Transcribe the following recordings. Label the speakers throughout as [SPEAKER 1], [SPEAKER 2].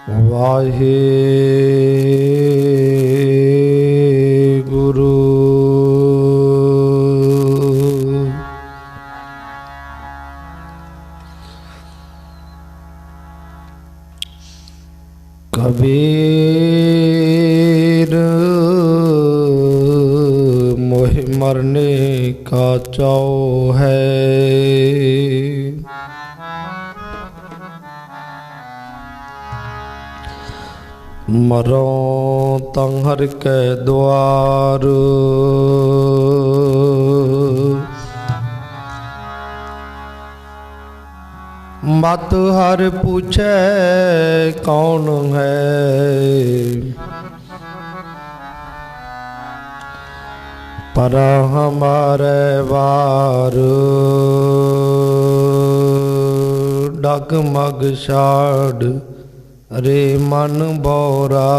[SPEAKER 1] ਵਾਹਿਗੁਰੂ। कबीर मोहि मरने का चाव है, मरो तंहर के द्वार। मत हर पूछे कौन है, पर हमारे वार। डगमग छाड़ रे मन बोरा,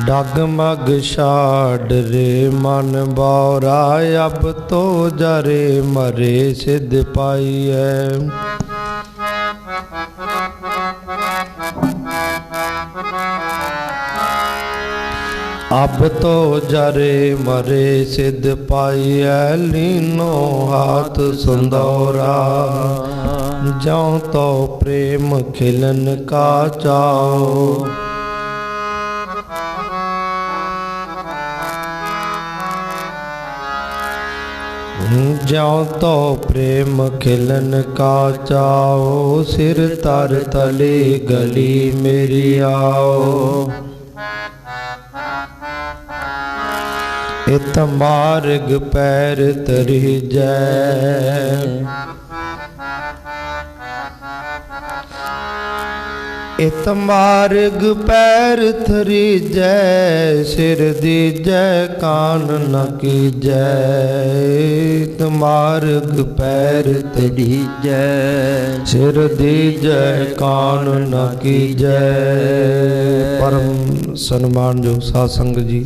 [SPEAKER 1] डगमग छाड़ रे मन बोरा। अब तो जरे मरे सिद्ध पाइए, अब तो जरे मरे सिद्ध पाइए। लीनो हाथ संदौरा, ज्यों तो प्रेम खिलन का चाओ। ज्यों तो प्रेम खिलन का चाओ। सिर तर तले गली मेरी आओ, इत मार्ग पैर तरी जय। इत मार्ग पैर थरी जय, सिर दी जय कान न की जय। इत मार्ग पैर थरी जय, सिर दी जय कान न की जय। परम सन्मान जो साध संगत जी,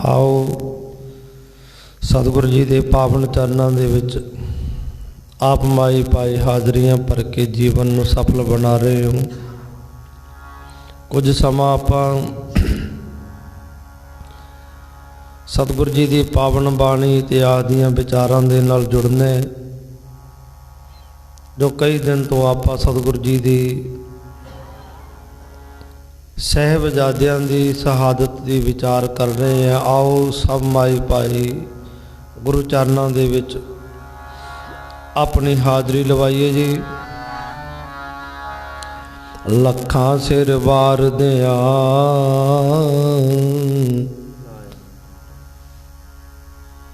[SPEAKER 1] आओ सतगुरु जी ਦੇ ਪਾਵਨ ਚਰਨਾਂ ਦੇ ਵਿੱਚ ਆਪ ਮਾਈ ਪਾਈ ਹਾਜ਼ਰੀਆਂ ਭਰ ਕੇ ਜੀਵਨ ਨੂੰ ਸਫਲ ਬਣਾ ਰਹੇ ਹੋ। ਕੁਝ ਸਮਾਂ ਆਪਾਂ ਸਤਿਗੁਰੂ ਜੀ ਦੀ ਪਾਵਨ ਬਾਣੀ ਤੇ ਆਦੀਆਂ ਵਿਚਾਰਾਂ ਦੇ ਨਾਲ ਜੁੜਨੇ, ਜੋ ਕਈ ਦਿਨ ਤੋਂ ਆਪਾਂ ਸਤਿਗੁਰੂ ਜੀ ਦੀ ਸਾਹਿਬਜ਼ਾਦਿਆਂ ਦੀ ਸ਼ਹਾਦਤ ਦੀ ਵਿਚਾਰ ਕਰ ਰਹੇ ਹਾਂ। ਆਓ ਸਭ ਮਾਈ ਭਾਈ ਗੁਰੂ ਚਰਨਾਂ ਦੇ ਵਿੱਚ ਆਪਣੀ ਹਾਜ਼ਰੀ ਲਵਾਈਏ ਜੀ। ਲੱਖਾਂ ਸਿਰ ਵਾਰ ਦਿਆਂ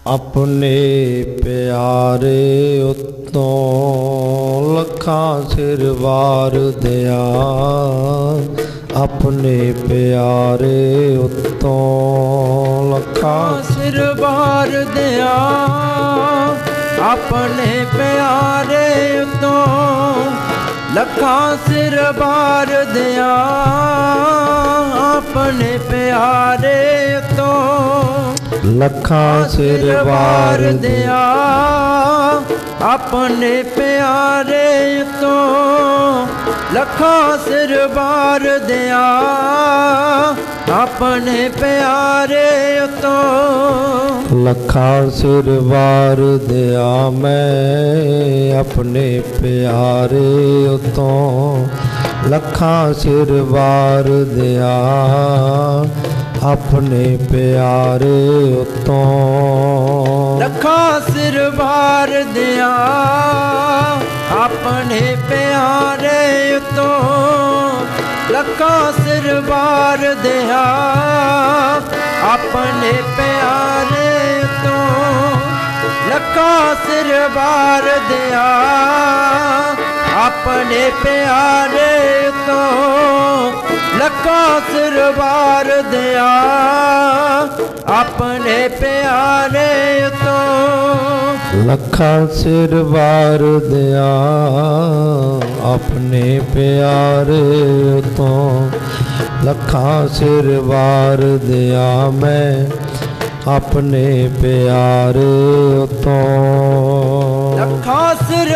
[SPEAKER 1] ਆਪਣੇ ਪਿਆਰੇ ਉਤੋਂ। ਲੱਖਾਂ ਸਿਰ ਵਾਰ ਦਿਆਂ ਆਪਣੇ ਪਿਆਰੇ ਉਤੋਂ। ਲੱਖਾਂ ਸਿਰ ਵਾਰ ਦਿਆਂ ਆਪਣੇ ਪਿਆਰੇ ਉਤੋਂ। ਲੱਖਾਂ ਸਿਰ ਵਾਰ ਦਿਆਂ ਆਪਣੇ ਪਿਆਰੇ ਉਤੋਂ। ਲੱਖਾਂ ਸਿਰ ਵਾਰ ਦਿਆਂ ਆਪਣੇ ਪਿਆਰੇ ਉਤੋਂ। ਲੱਖਾਂ ਸਿਰ ਵਾਰ ਦਿਆਂ ਆਪਣੇ ਪਿਆਰੇ ਉਤੋਂ। ਲੱਖਾਂ ਸਿਰ ਵਾਰ ਦਿਆਂ ਮੈਂ ਆਪਣੇ ਪਿਆਰੇ ਉਤੋਂ। ਲੱਖਾਂ ਸਿਰ ਵਾਰ ਦਿਆਂ ਆਪਣੇ ਪਿਆਰੇ ਉਤੋਂ। ਲੱਖਾਂ ਸਿਰ ਵਾਰ ਦਿਆਂ ਆਪਣੇ ਪਿਆਰੇ ਉਤੋਂ। ਲੱਖਾਂ ਸਿਰ ਵਾਰ ਦਿਆਂ ਆਪਣੇ ਪਿਆਰੇ ਉਤੋਂ। ਲੱਖਾਂ ਸਿਰ ਵਾਰ ਦਿਆਂ ਆਪਣੇ ਪਿਆਰੇ ਉਤੋਂ। ਲੱਖਾਂ ਸਿਰ ਵਾਰ ਦਿਆਂ ਆਪਣੇ ਪਿਆਰੇ ਉਤੋਂ। ਲੱਖਾਂ ਸਿਰ ਵਾਰ ਦਿਆਂ ਆਪਣੇ ਪਿਆਰੇ ਉਤੋਂ। ਲੱਖਾਂ ਸਿਰ ਵਾਰ ਦਿਆਂ ਮੈਂ ਆਪਣੇ ਪਿਆਰੇ ਉਤੋਂ। ਲੱਖਾਂ ਸਿਰ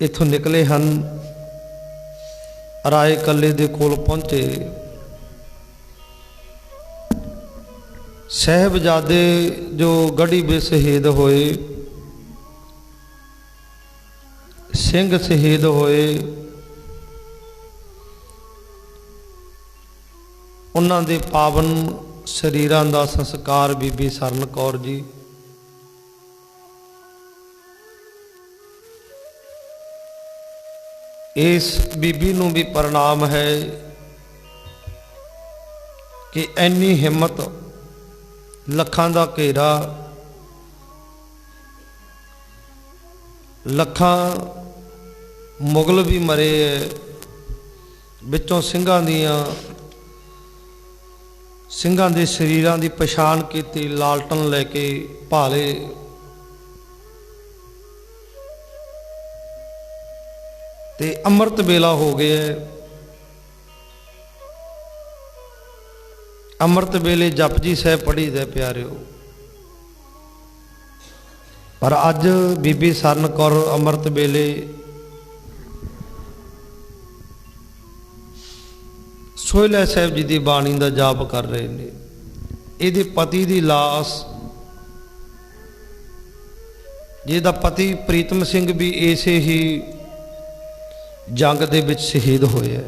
[SPEAKER 1] ਇੱਥੋਂ ਨਿਕਲੇ ਹਨ। ਰਾਏ ਕੱਲੇ ਦੇ ਕੋਲ ਪਹੁੰਚੇ। ਸਾਹਿਬਜ਼ਾਦੇ ਜੋ ਗੜੀ ਵਿੱਚ ਸ਼ਹੀਦ ਹੋਏ, ਸਿੰਘ ਸ਼ਹੀਦ ਹੋਏ, ਉਹਨਾਂ ਦੇ ਪਾਵਨ ਸਰੀਰਾਂ ਦਾ ਸੰਸਕਾਰ ਬੀਬੀ ਸਰਨ ਕੌਰ ਜੀ ਇਸ ਬੀਬੀ ਨੂੰ ਵੀ ਪ੍ਰਣਾਮ ਹੈ ਕਿ ਇੰਨੀ ਹਿੰਮਤ, ਲੱਖਾਂ ਦਾ ਘੇਰਾ, ਲੱਖਾਂ ਮੁਗਲ ਵੀ ਮਰੇ ਹੈ, ਵਿੱਚੋਂ ਸਿੰਘਾਂ ਦੇ ਸਰੀਰਾਂ ਦੀ ਪਛਾਣ ਕੀਤੀ, ਲਾਲਟਨ ਲੈ ਕੇ ਭਾਲੇ। ਤੇ ਅੰਮ੍ਰਿਤ ਵੇਲਾ ਹੋ ਗਿਆ। ਅੰਮ੍ਰਿਤ ਵੇਲੇ ਜਪਜੀ ਸਾਹਿਬ ਪੜ੍ਹੀਦਾ ਪਿਆਰਿਓ। ਪਰ ਅੱਜ ਬੀਬੀ ਸਰਨ ਕੌਰ ਅੰਮ੍ਰਿਤ ਵੇਲੇ ਸੋਹਿਲਾ ਸਾਹਿਬ ਜੀ ਦੀ ਬਾਣੀ ਦਾ ਜਾਪ ਕਰ ਰਹੇ ਨੇ। ਇਹਦੇ ਪਤੀ ਦੀ ਲਾਸ਼, ਜਿਹਦਾ ਪਤੀ ਪ੍ਰੀਤਮ ਸਿੰਘ ਵੀ ਇਸੇ ਹੀ ਜੰਗ ਦੇ ਵਿੱਚ ਸ਼ਹੀਦ ਹੋਇਆ।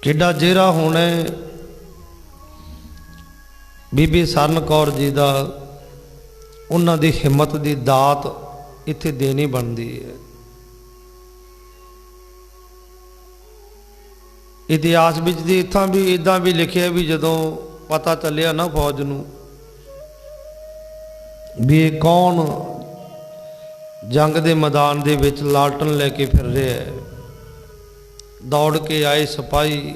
[SPEAKER 1] ਕਿੱਡਾ ਜਿਹੜਾ ਹੋਣਾ ਬੀਬੀ ਸਰਨ ਕੌਰ ਜੀ ਦਾ, ਉਹਨਾਂ ਦੀ ਹਿੰਮਤ ਦੀ ਦਾਤ ਇੱਥੇ ਦੇਣੀ ਬਣਦੀ ਹੈ। ਇਤਿਹਾਸ ਵਿੱਚ ਦੀ ਇੱਦਾਂ ਵੀ ਲਿਖਿਆ ਵੀ ਜਦੋਂ ਪਤਾ ਚੱਲਿਆ ਨਾ ਫੌਜ ਨੂੰ ਵੀ ਇਹ ਕੌਣ ਜੰਗ ਦੇ ਮੈਦਾਨ ਦੇ ਵਿੱਚ ਲਾਲਟਨ ਲੈ ਕੇ ਫਿਰ ਰਿਹਾ ਹੈ, ਦੌੜ ਕੇ ਆਏ ਸਿਪਾਹੀ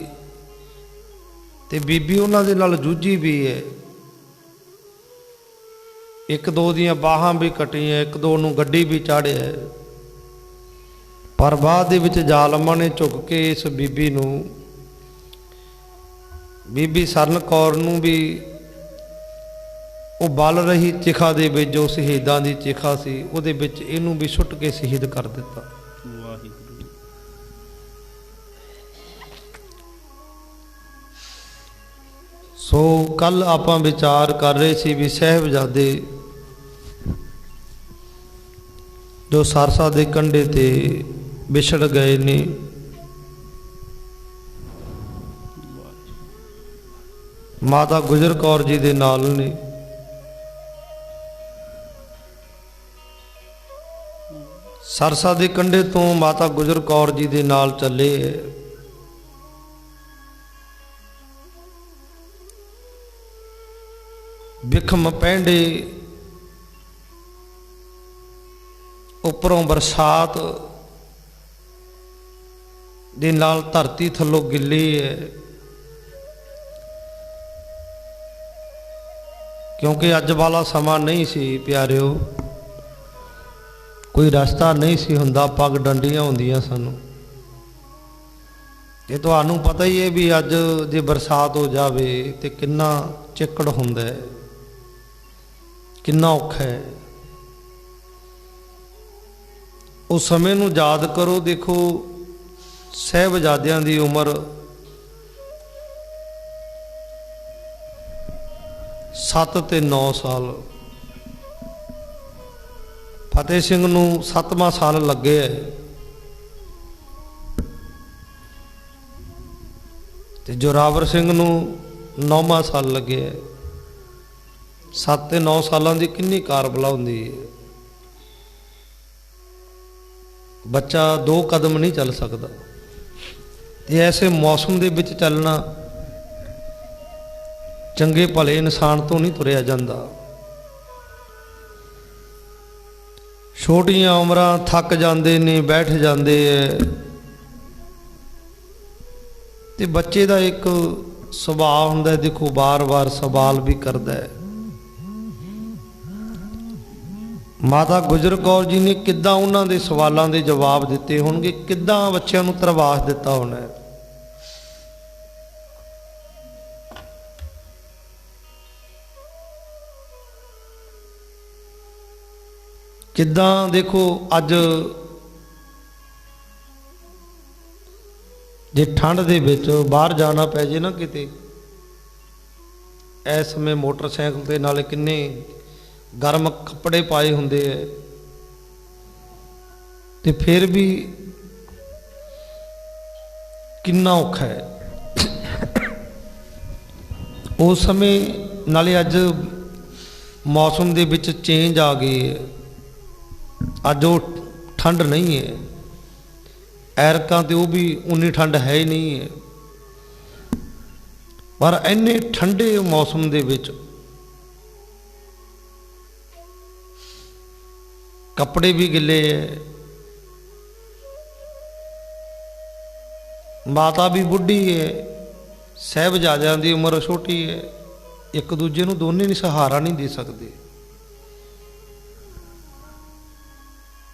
[SPEAKER 1] ਤੇ ਬੀਬੀ ਉਹਨਾਂ ਦੇ ਨਾਲ ਜੂਝੀ ਵੀ ਹੈ। ਇੱਕ ਦੋ ਦੀਆਂ ਬਾਹਾਂ ਵੀ ਕੱਟੀਆਂ, ਇੱਕ ਦੋ ਨੂੰ ਗੱਡੀ ਵੀ ਚਾੜਿਆ। ਪਰ ਬਾਅਦ ਦੇ ਵਿੱਚ ਜ਼ਾਲਮਾਂ ਨੇ ਝੁਕ ਕੇ ਇਸ ਬੀਬੀ ਨੂੰ, ਬੀਬੀ ਸਰਨ ਕੌਰ ਨੂੰ ਵੀ ਉਹ ਬਲ ਰਹੀ ਚਿਖਾ ਦੇ ਵਿੱਚ, ਜੋ ਸ਼ਹੀਦਾਂ ਦੀ ਚਿਖਾ ਸੀ ਉਹਦੇ ਵਿੱਚ ਇਹਨੂੰ ਵੀ ਸੁੱਟ ਕੇ ਸ਼ਹੀਦ ਕਰ ਦਿੱਤਾ।
[SPEAKER 2] ਵਾਹਿਗੁਰੂ।
[SPEAKER 1] ਸੋ ਕੱਲ ਆਪਾਂ ਵਿਚਾਰ ਕਰ ਰਹੇ ਸੀ ਵੀ ਸਾਹਿਬਜ਼ਾਦੇ ਜੋ ਸਰਸਾ ਦੇ ਕੰਢੇ ਤੇ ਵਿਛੜ ਗਏ ਨੇ, ਮਾਤਾ ਗੁਜਰ ਕੌਰ ਜੀ ਦੇ ਨਾਲ ਨੇ। ਸਰਸਾ ਦੇ ਕੰਢੇ ਤੋਂ ਮਾਤਾ ਗੁਜਰ ਕੌਰ ਜੀ ਦੇ ਨਾਲ ਚੱਲੇ। ਵਿਖਮ ਪੈਂਡੇ ਉੱਪਰੋਂ ਬਰਸਾਤ ਦੇ ਨਾਲ ਧਰਤੀ ਥੱਲੋਂ ਗਿੱਲੀ ਹੈ, ਕਿਉਂਕਿ ਅੱਜ ਵਾਲਾ ਸਮਾਂ ਨਹੀਂ ਸੀ ਪਿਆਰਿਓ। ਕੋਈ ਰਸਤਾ ਨਹੀਂ ਸੀ ਹੁੰਦਾ, ਪੱਗ ਡੰਡੀਆਂ ਹੁੰਦੀਆਂ ਸਾਨੂੰ। ਇਹ ਤੁਹਾਨੂੰ ਪਤਾ ਹੀ ਹੈ ਵੀ ਅੱਜ ਜੇ ਬਰਸਾਤ ਹੋ ਜਾਵੇ ਤੇ ਕਿੰਨਾ ਚਿੱਕੜ ਹੁੰਦਾ ਹੈ, ਕਿੰਨਾ ਔਖਾ ਹੈ। ਉਸ ਸਮੇਂ ਨੂੰ ਯਾਦ ਕਰੋ। ਦੇਖੋ ਸਾਹਿਬਜ਼ਾਦਿਆਂ ਦੀ ਉਮਰ 7 ਤੇ 9 ਸਾਲ। ਫਤਿਹ ਸਿੰਘ ਨੂੰ 7ਵਾਂ ਸਾਲ ਲੱਗਿਆ ਤੇ ਜੋਰਾਵਰ ਸਿੰਘ ਨੂੰ 9ਵਾਂ ਸਾਲ ਲੱਗਿਆ। 7 ਤੇ 9 ਸਾਲਾਂ ਦੀ ਕਿੰਨੀ ਕਾਰਬਲਾ ਹੁੰਦੀ ਹੈ। ਬੱਚਾ 2 ਕਦਮ ਨਹੀਂ ਚੱਲ ਸਕਦਾ ਤੇ ਐਸੇ ਮੌਸਮ ਦੇ ਵਿੱਚ ਚੱਲਣਾ ਚੰਗੇ ਭਲੇ ਇਨਸਾਨ ਤੋਂ ਨਹੀਂ ਤੁਰਿਆ ਜਾਂਦਾ। ਛੋਟੀਆਂ ਉਮਰਾਂ ਥੱਕ ਜਾਂਦੇ ਨੇ, ਬੈਠ ਜਾਂਦੇ ਐ। ਤੇ ਬੱਚੇ ਦਾ ਇੱਕ ਸੁਭਾਅ ਹੁੰਦਾ, ਦੇਖੋ ਬਾਰ-ਬਾਰ ਸਵਾਲ ਵੀ ਕਰਦਾ ਹੈ। ਮਾਤਾ ਗੁਜਰ ਕੌਰ ਜੀ ਨੇ ਕਿੱਦਾਂ ਉਹਨਾਂ ਦੇ ਸਵਾਲਾਂ ਦੇ ਜਵਾਬ ਦਿੱਤੇ ਹੋਣਗੇ, ਕਿੱਦਾਂ ਬੱਚਿਆਂ ਨੂੰ ਧਰਵਾਸ ਦਿੱਤਾ ਹੋਣਾ ਹੈ। ਕਿੱਦਾਂ ਦੇਖੋ ਅੱਜ ਜੇ ਠੰਡ ਦੇ ਵਿੱਚ ਬਾਹਰ ਜਾਣਾ ਪੈ ਜੇ ਨਾ ਕਿਤੇ, ਇਸ ਸਮੇਂ ਮੋਟਰਸਾਈਕਲ ਤੇ ਨਾਲੇ ਕਿੰਨੇ ਗਰਮ ਕੱਪੜੇ ਪਾਏ ਹੁੰਦੇ ਐ, ਤੇ ਫਿਰ ਵੀ ਕਿੰਨਾ ਔਖਾ ਹੈ ਉਸ ਸਮੇਂ। ਨਾਲੇ ਅੱਜ ਮੌਸਮ ਦੇ ਵਿੱਚ ਚੇਂਜ ਆ ਗਈ ਹੈ, ਅੱਜ ਉਹ ਠੰਡ ਨਹੀਂ ਹੈ, ਐਰਕਾਂ ਤੇ ਉਹ ਵੀ ਉਨੀ ਠੰਡ ਹੈ ਹੀ ਨਹੀਂ ਹੈ। ਪਰ ਇੰਨੇ ਠੰਡੇ ਮੌਸਮ ਦੇ ਵਿੱਚ ਕੱਪੜੇ ਵੀ ਗਿੱਲੇ ਹੈ, ਮਾਤਾ ਵੀ ਬੁੱਢੀ ਹੈ, ਸਾਹਿਬਜ਼ਾਦਿਆਂ ਦੀ ਉਮਰ ਛੋਟੀ ਹੈ, ਇੱਕ ਦੂਜੇ ਨੂੰ ਦੋਨੇ ਨਹੀਂ ਸਹਾਰਾ ਨਹੀਂ ਦੇ ਸਕਦੇ।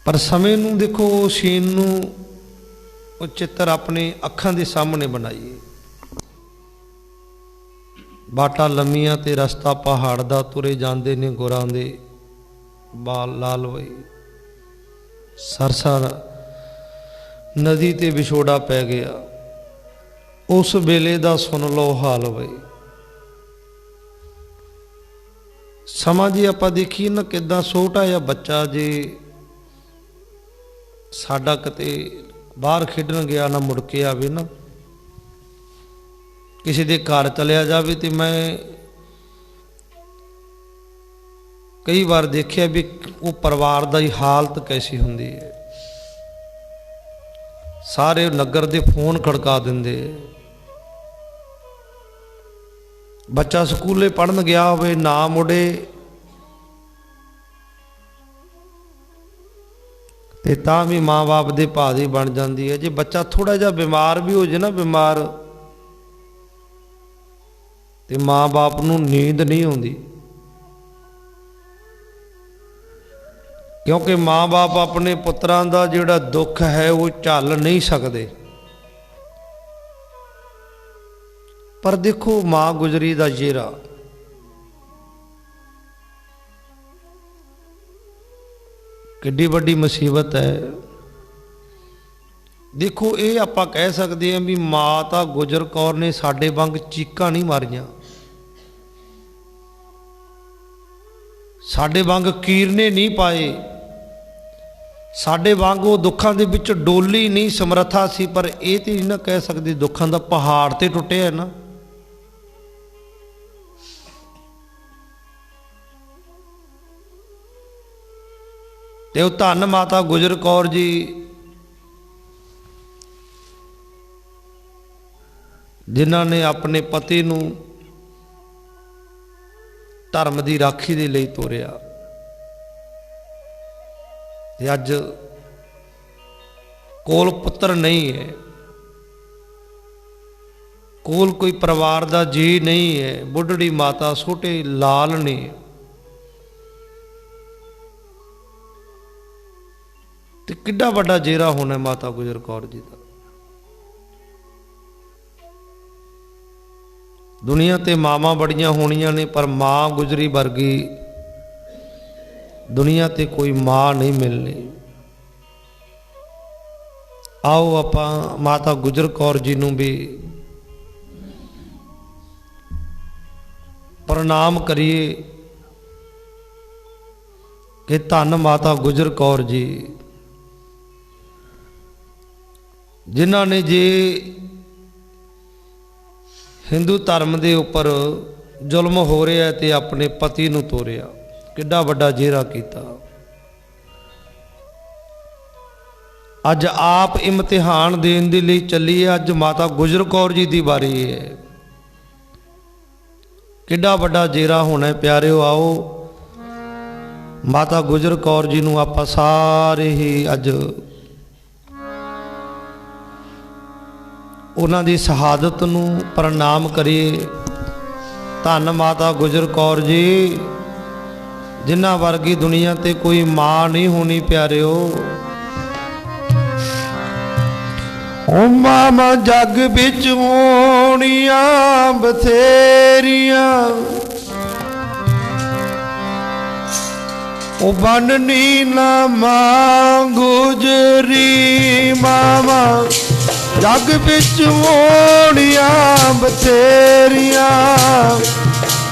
[SPEAKER 1] ਪਰ ਸਮੇਂ ਨੂੰ ਦੇਖੋ, ਸੀਨ ਨੂੰ ਉਹ ਚਿੱਤਰ ਆਪਣੇ ਅੱਖਾਂ ਦੇ ਸਾਹਮਣੇ ਬਣਾਈਏ। ਬਾਟਾ ਲੰਮੀਆਂ ਤੇ ਰਸਤਾ ਪਹਾੜ ਦਾ, ਤੁਰੇ ਜਾਂਦੇ ਨੇ ਗੁਰਾਂ ਦੇ ਬਾਲ ਲਾਲ ਵਈ। ਸਰਸਾ ਨਦੀ ਤੇ ਵਿਛੋੜਾ ਪੈ ਗਿਆ, ਉਸ ਵੇਲੇ ਦਾ ਸੁਣ ਲਓ ਹਾਲ ਵਈ। ਸਮਾਂ ਜੀ ਆਪਾਂ ਦੇਖੀਏ ਨਾ, ਕਿੱਦਾਂ ਛੋਟਾ ਜਿਹਾ ਬੱਚਾ ਜੇ ਸਾਡਾ ਕਿਤੇ ਬਾਹਰ ਖੇਡਣ ਗਿਆ ਨਾ ਮੁੜ ਕੇ ਆਵੇ ਨਾ, ਕਿਸੇ ਦੇ ਘਰ ਚਲਿਆ ਜਾਵੇ, ਤੇ ਮੈਂ ਕਈ ਵਾਰ ਦੇਖਿਆ ਵੀ ਉਹ ਪਰਿਵਾਰ ਦਾ ਹੀ ਹਾਲਤ ਕੈਸੀ ਹੁੰਦੀ ਹੈ। ਸਾਰੇ ਨਗਰ ਦੇ ਫੋਨ ਖੜਕਾ ਦਿੰਦੇ। ਬੱਚਾ ਸਕੂਲੇ ਪੜ੍ਹਨ ਗਿਆ ਹੋਵੇ, ਨਾ ਮੁੜੇ, ਤੇ ਤਾਂ ਵੀ ਮਾਂ-ਬਾਪ ਦੇ ਭਾਅ ਦੀ ਬਣ ਜਾਂਦੀ ਹੈ। ਜੇ ਬੱਚਾ ਥੋੜਾ ਜਿਹਾ ਬਿਮਾਰ ਵੀ ਹੋ ਜੇ ਨਾ, ਬਿਮਾਰ, ਤੇ ਮਾਂ-ਬਾਪ ਨੂੰ ਨੀਂਦ ਨਹੀਂ ਆਉਂਦੀ, ਕਿਉਂਕਿ ਮਾਂ-ਬਾਪ ਆਪਣੇ ਪੁੱਤਰਾਂ ਦਾ ਜਿਹੜਾ ਦੁੱਖ ਹੈ ਉਹ ਝੱਲ ਨਹੀਂ ਸਕਦੇ। ਪਰ ਦੇਖੋ ਮਾਂ ਗੁਜਰੀ ਦਾ ਜੇਰਾ, ਕਿੱਡੀ ਵੱਡੀ ਮੁਸੀਬਤ ਹੈ। ਦੇਖੋ ਇਹ ਆਪਾਂ ਕਹਿ ਸਕਦੇ ਹਾਂ ਵੀ ਮਾਤਾ ਗੁਜਰ ਕੌਰ ਨੇ ਸਾਡੇ ਵਾਂਗ ਚੀਕਾਂ ਨਹੀਂ ਮਾਰੀਆਂ, ਸਾਡੇ ਵਾਂਗ ਕੀਰਨੇ ਨਹੀਂ ਪਾਏ, ਸਾਡੇ ਵਾਂਗ ਉਹ ਦੁੱਖਾਂ ਦੇ ਵਿੱਚ ਡੋਲੀ ਨਹੀਂ ਸਮਰੱਥਾ ਸੀ। ਪਰ ਇਹ ਤੇ ਨਹੀਂ ਨਾ ਕਹਿ ਸਕਦੇ ਦੁੱਖਾਂ ਦਾ ਪਹਾੜ ਤੇ ਟੁੱਟਿਆ ਹੈ ਨਾ। ਤੇ ਉਹ ਧੰਨ ਮਾਤਾ ਗੁਜਰ ਕੌਰ ਜੀ ਜਿਨ੍ਹਾਂ ਨੇ ਆਪਣੇ ਪਤੀ ਨੂੰ ਧਰਮ ਦੀ ਰਾਖੀ ਦੇ ਲਈ ਤੋਰਿਆ, ਤੇ ਅੱਜ ਕੋਲ ਪੁੱਤਰ ਨਹੀਂ ਹੈ, ਕੋਲ ਕੋਈ ਪਰਿਵਾਰ ਦਾ ਜੀ ਨਹੀਂ ਹੈ, ਬੁੱਢੜੀ ਮਾਤਾ ਛੋਟੇ ਲਾਲ ਨੇ, ਤੇ ਕਿੱਡਾ ਵੱਡਾ ਜੇਰਾ ਹੋਣਾ ਮਾਤਾ ਗੁਜਰ ਕੌਰ ਜੀ ਦਾ। ਦੁਨੀਆ ਤੇ ਮਾਵਾਂ ਬੜੀਆਂ ਹੋਣੀਆਂ ਨੇ, ਪਰ ਮਾਂ ਗੁਜਰੀ ਵਰਗੀ ਦੁਨੀਆ ਤੇ ਕੋਈ ਮਾਂ ਨਹੀਂ ਮਿਲਣੀ। ਆਓ ਆਪਾਂ ਮਾਤਾ ਗੁਜਰ ਕੌਰ ਜੀ ਨੂੰ ਵੀ ਪ੍ਰਣਾਮ ਕਰੀਏ ਕਿ ਧੰਨ ਮਾਤਾ ਗੁਜਰ ਕੌਰ ਜੀ, ਜਿਨ੍ਹਾਂ ਨੇ ਜੇ ਹਿੰਦੂ ਧਰਮ ਦੇ ਉੱਪਰ ਜ਼ੁਲਮ ਹੋ ਰਿਹਾ ਤੇ ਆਪਣੇ ਪਤੀ ਨੂੰ ਤੋਰਿਆ, ਕਿੱਡਾ ਵੱਡਾ ਜੇਰਾ ਕੀਤਾ। ਅੱਜ ਆਪ ਇਮਤਿਹਾਨ ਦੇਣ ਦੇ ਲਈ ਚੱਲੀ ਹੈ, ਅੱਜ ਮਾਤਾ ਗੁਜਰ ਕੌਰ ਜੀ ਦੀ ਵਾਰੀ ਹੈ। ਕਿੱਡਾ ਵੱਡਾ ਜੇਰਾ ਹੋਣਾ ਪਿਆਰਿਓ। ਆਓ ਮਾਤਾ ਗੁਜਰ ਕੌਰ ਜੀ ਨੂੰ ਆਪਾਂ ਸਾਰੇ ਹੀ ਅੱਜ ਉਹਨਾਂ ਦੀ ਸ਼ਹਾਦਤ ਨੂੰ ਪ੍ਰਣਾਮ ਕਰੀਏ। ਧੰਨ ਮਾਤਾ ਗੁਜਰ ਕੌਰ ਜੀ, ਜਿਨ੍ਹਾਂ ਵਰਗੀ ਦੁਨੀਆ ਤੇ ਕੋਈ ਮਾਂ ਨਹੀਂ ਹੋਣੀ ਪਿਆਰਿਓ। ਓ ਮਾਂ ਜੱਗ ਵਿੱਚ ਹੋਣੀਆਂ ਬਥੇਰੀਆਂ, ਉਹ ਬੰਨਣੀ ਨਾ ਮਾਂ ਗੁਜਰੀ ਮਾਵਾ ਜੱਗ ਵਿੱਚ ਹੋਣੀਆਂ ਬਥੇਰੀਆਂ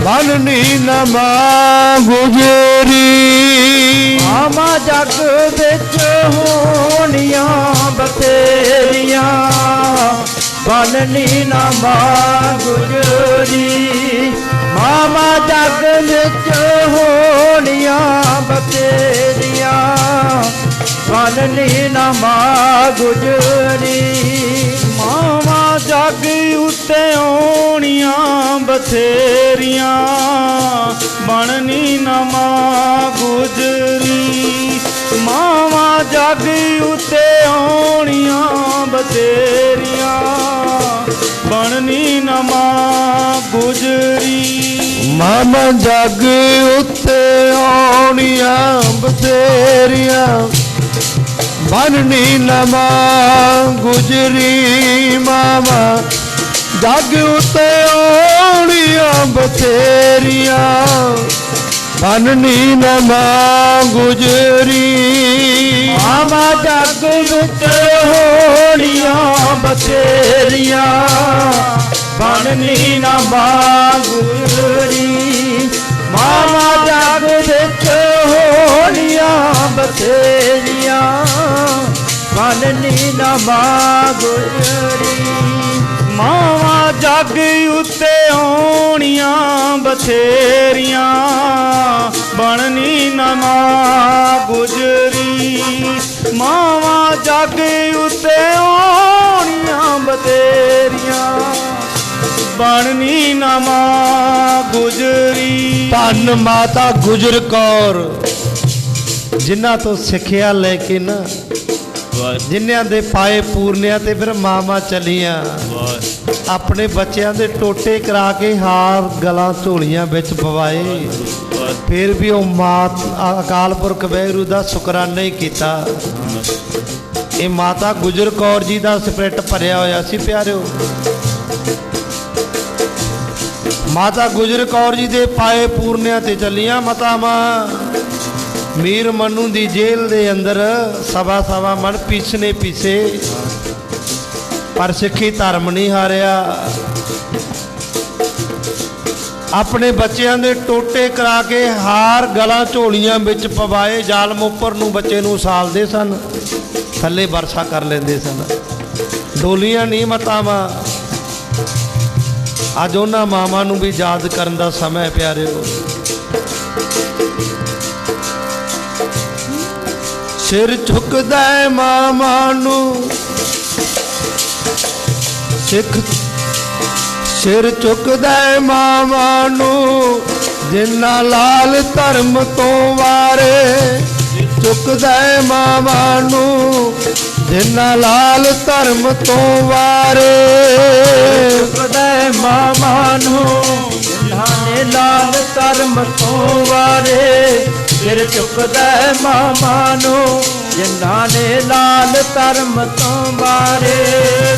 [SPEAKER 1] ਬੰਨਣੀ ਨਾ ਮਾਂ ਗੁਜਰੀ
[SPEAKER 3] ਮਾਮਾ ਜੱਗ ਵਿੱਚ ਹੋਣੀਆਂ ਬਥੇਰੀਆਂ ਬੰਨਣੀ ਨਾ ਮਾਂ ਗੁਜਰੀ ਮਾਮਾ ਜੱਗ ਵਿੱਚ ਹੋਣੀਆਂ ਬਥੇਰੀਆਂ ਬੰਨਣੀ ਨਾ ਮਾਂ ਗੁਜਰੀ
[SPEAKER 2] ਮਾਵਾਂ ਜੱਗ ਉੱਤੇ ਆਉਣੀਆਂ ਬਥੇਰੀਆਂ ਬਣਨੀ ਨਾ ਮਾਂ ਗੁਜਰੀ ਮਾਵਾਂ ਜੱਗ ਉੱਤੇ ਆਉਣੀਆਂ ਬਥੇਰੀਆਂ ਬਣਨੀ ਨਾ ਮਾਂ ਗੁਜਰੀ
[SPEAKER 1] ਮਾਮਾ ਜੱਗ ਉੱਤੇ ਆਉਣੀਆਂ ਬਥੇਰੀਆਂ ਬੰਨਣੀ ਨਾ ਮਾਂ ਗੁਜਰੀ ਮਾਮਾ ਜੱਗ ਉੱਤੇ ਆਉਣੀਆਂ ਬਥੇਰੀਆਂ ਬੰਨਣੀ ਨਾ ਮਾਂ ਗੁਜਰੀ
[SPEAKER 3] ਮਾਮਾ ਜੱਗ ਵਿੱਚ ਹੋਣੀਆਂ ਬਥੇਰੀਆਂ ਬੰਨਣੀ ਨਾ ਮਾਂ ਗੁਜਰੀ ਮਾਮਾ ਜੱਗ ਵਿੱਚ ਹੋਣੀਆਂ ਬਥੇਰੀਆਂ ਬੰਨਣੀ ਨਾ ਮਾਂ ਗੁਜਰੀ
[SPEAKER 2] ਮਾਵਾਂ ਜੱਗ ਉੱਤੇ ਆਉਣੀਆਂ ਬਥੇਰੀਆਂ ਬਣਨੀ ਨਾ ਮਾਂ ਗੁਜਰੀ ਮਾਵਾਂ ਜੱਗ ਉੱਤੇ ਆਉਣੀਆਂ ਬਥੇਰੀਆਂ ਬਣਨੀ ਨਾ ਮਾਂ ਗੁਜਰੀ
[SPEAKER 1] ਧੰਨ ਮਾਤਾ ਗੁਜਰ ਕੌਰ ਜਿਨ੍ਹਾਂ ਤੋਂ ਸਿੱਖਿਆ ਲੈ ਕੇ ਨਾ ਜਿਨ੍ਹਾਂ ਦੇ ਪਾਏ ਪੂਰਨਿਆਂ ਤੇ ਫਿਰ ਮਾਵਾਂ ਚਲੀਆਂ ਆਪਣੇ ਬੱਚਿਆਂ ਦੇ ਟੋਟੇ ਕਰਾ ਕੇ ਹਾਰ ਗਲਾਂ ਝੋਲੀਆਂ ਵਿੱਚ ਪਵਾਏ ਫਿਰ ਵੀ ਉਹ ਮਾਤ ਅਕਾਲ ਪੁਰਖ ਵਾਹਿਗੁਰੂ ਦਾ ਸ਼ੁਕਰਾਨਾ ਹੀ ਕੀਤਾ। ਇਹ ਮਾਤਾ ਗੁਜਰ ਕੌਰ ਜੀ ਦਾ ਸਪਿਰਿਟ ਭਰਿਆ ਹੋਇਆ ਸੀ ਪਿਆਰਿਓ। ਮਾਤਾ ਗੁਜਰ ਕੌਰ ਜੀ ਦੇ ਪਾਏ ਪੂਰਨਿਆਂ ਤੇ ਚੱਲੀਆਂ ਮਾਤਾਵਾਂ। ਮੀਰ ਮਨੂ ਦੀ ਜੇਲ੍ਹ ਦੇ ਅੰਦਰ ਸਵਾ ਮਨ ਪੀਸਨੇ ਪੀਸੇ ਪਰ ਸਿੱਖੀ ਧਰਮ ਨਹੀਂ ਹਾਰਿਆ। ਆਪਣੇ ਬੱਚਿਆਂ ਦੇ ਟੋਟੇ ਕਰਾ ਕੇ ਹਾਰ ਗਲਾਂ ਝੋਲੀਆਂ ਵਿੱਚ ਪਵਾਏ। ਜ਼ਾਲਮ ਉੱਪਰ ਨੂੰ ਬੱਚੇ ਨੂੰ ਉਸਾਲਦੇ ਸਨ, ਥੱਲੇ ਵਰਸਾ ਕਰ ਲੈਂਦੇ ਸਨ। ਡੋਲੀਆਂ ਨਹੀਂ ਮਾਤਾਵਾਂ। ਅੱਜ ਉਹਨਾਂ ਮਾਵਾਂ ਨੂੰ ਵੀ ਯਾਦ ਕਰਨ ਦਾ ਸਮਾਂ ਪਿਆਰਿਓ। ਸਿਰ ਝੁਕਦਾ ਹੈ ਮਾਵਾਂ ਨੂੰ ਸਿਰ ਝੁਕਦਾ ਹੈ ਮਾਵਾਂ ਨੂੰ ਜਿਨ੍ਹਾਂ ਲਾਲ ਧਰਮ ਤੋਂ ਵਾਰੇ। ਝੁਕਦਾ ਹੈ ਮਾਵਾਂ ਨੂੰ ਜਿਨ੍ਹਾਂ ਲਾਲ ਧਰਮ ਤੋਂ ਵਾਰੇ।
[SPEAKER 3] ਝੁਕਦਾ ਹੈ ਮਾਵਾਂ ਨੂੰ ਜਿਨ੍ਹਾਂ ਨੇ ਲਾਲ ਧਰਮ ਤੋਂ ਵਾਰੇ। ਸਿਰ ਝੁਕਦਾ ਹੈ ਮਾਵਾਂ ਨੂੰ ਜਿਨ੍ਹਾਂ ਨੇ ਲਾਲ ਧਰਮ ਤੋਂ ਵਾਰੇ।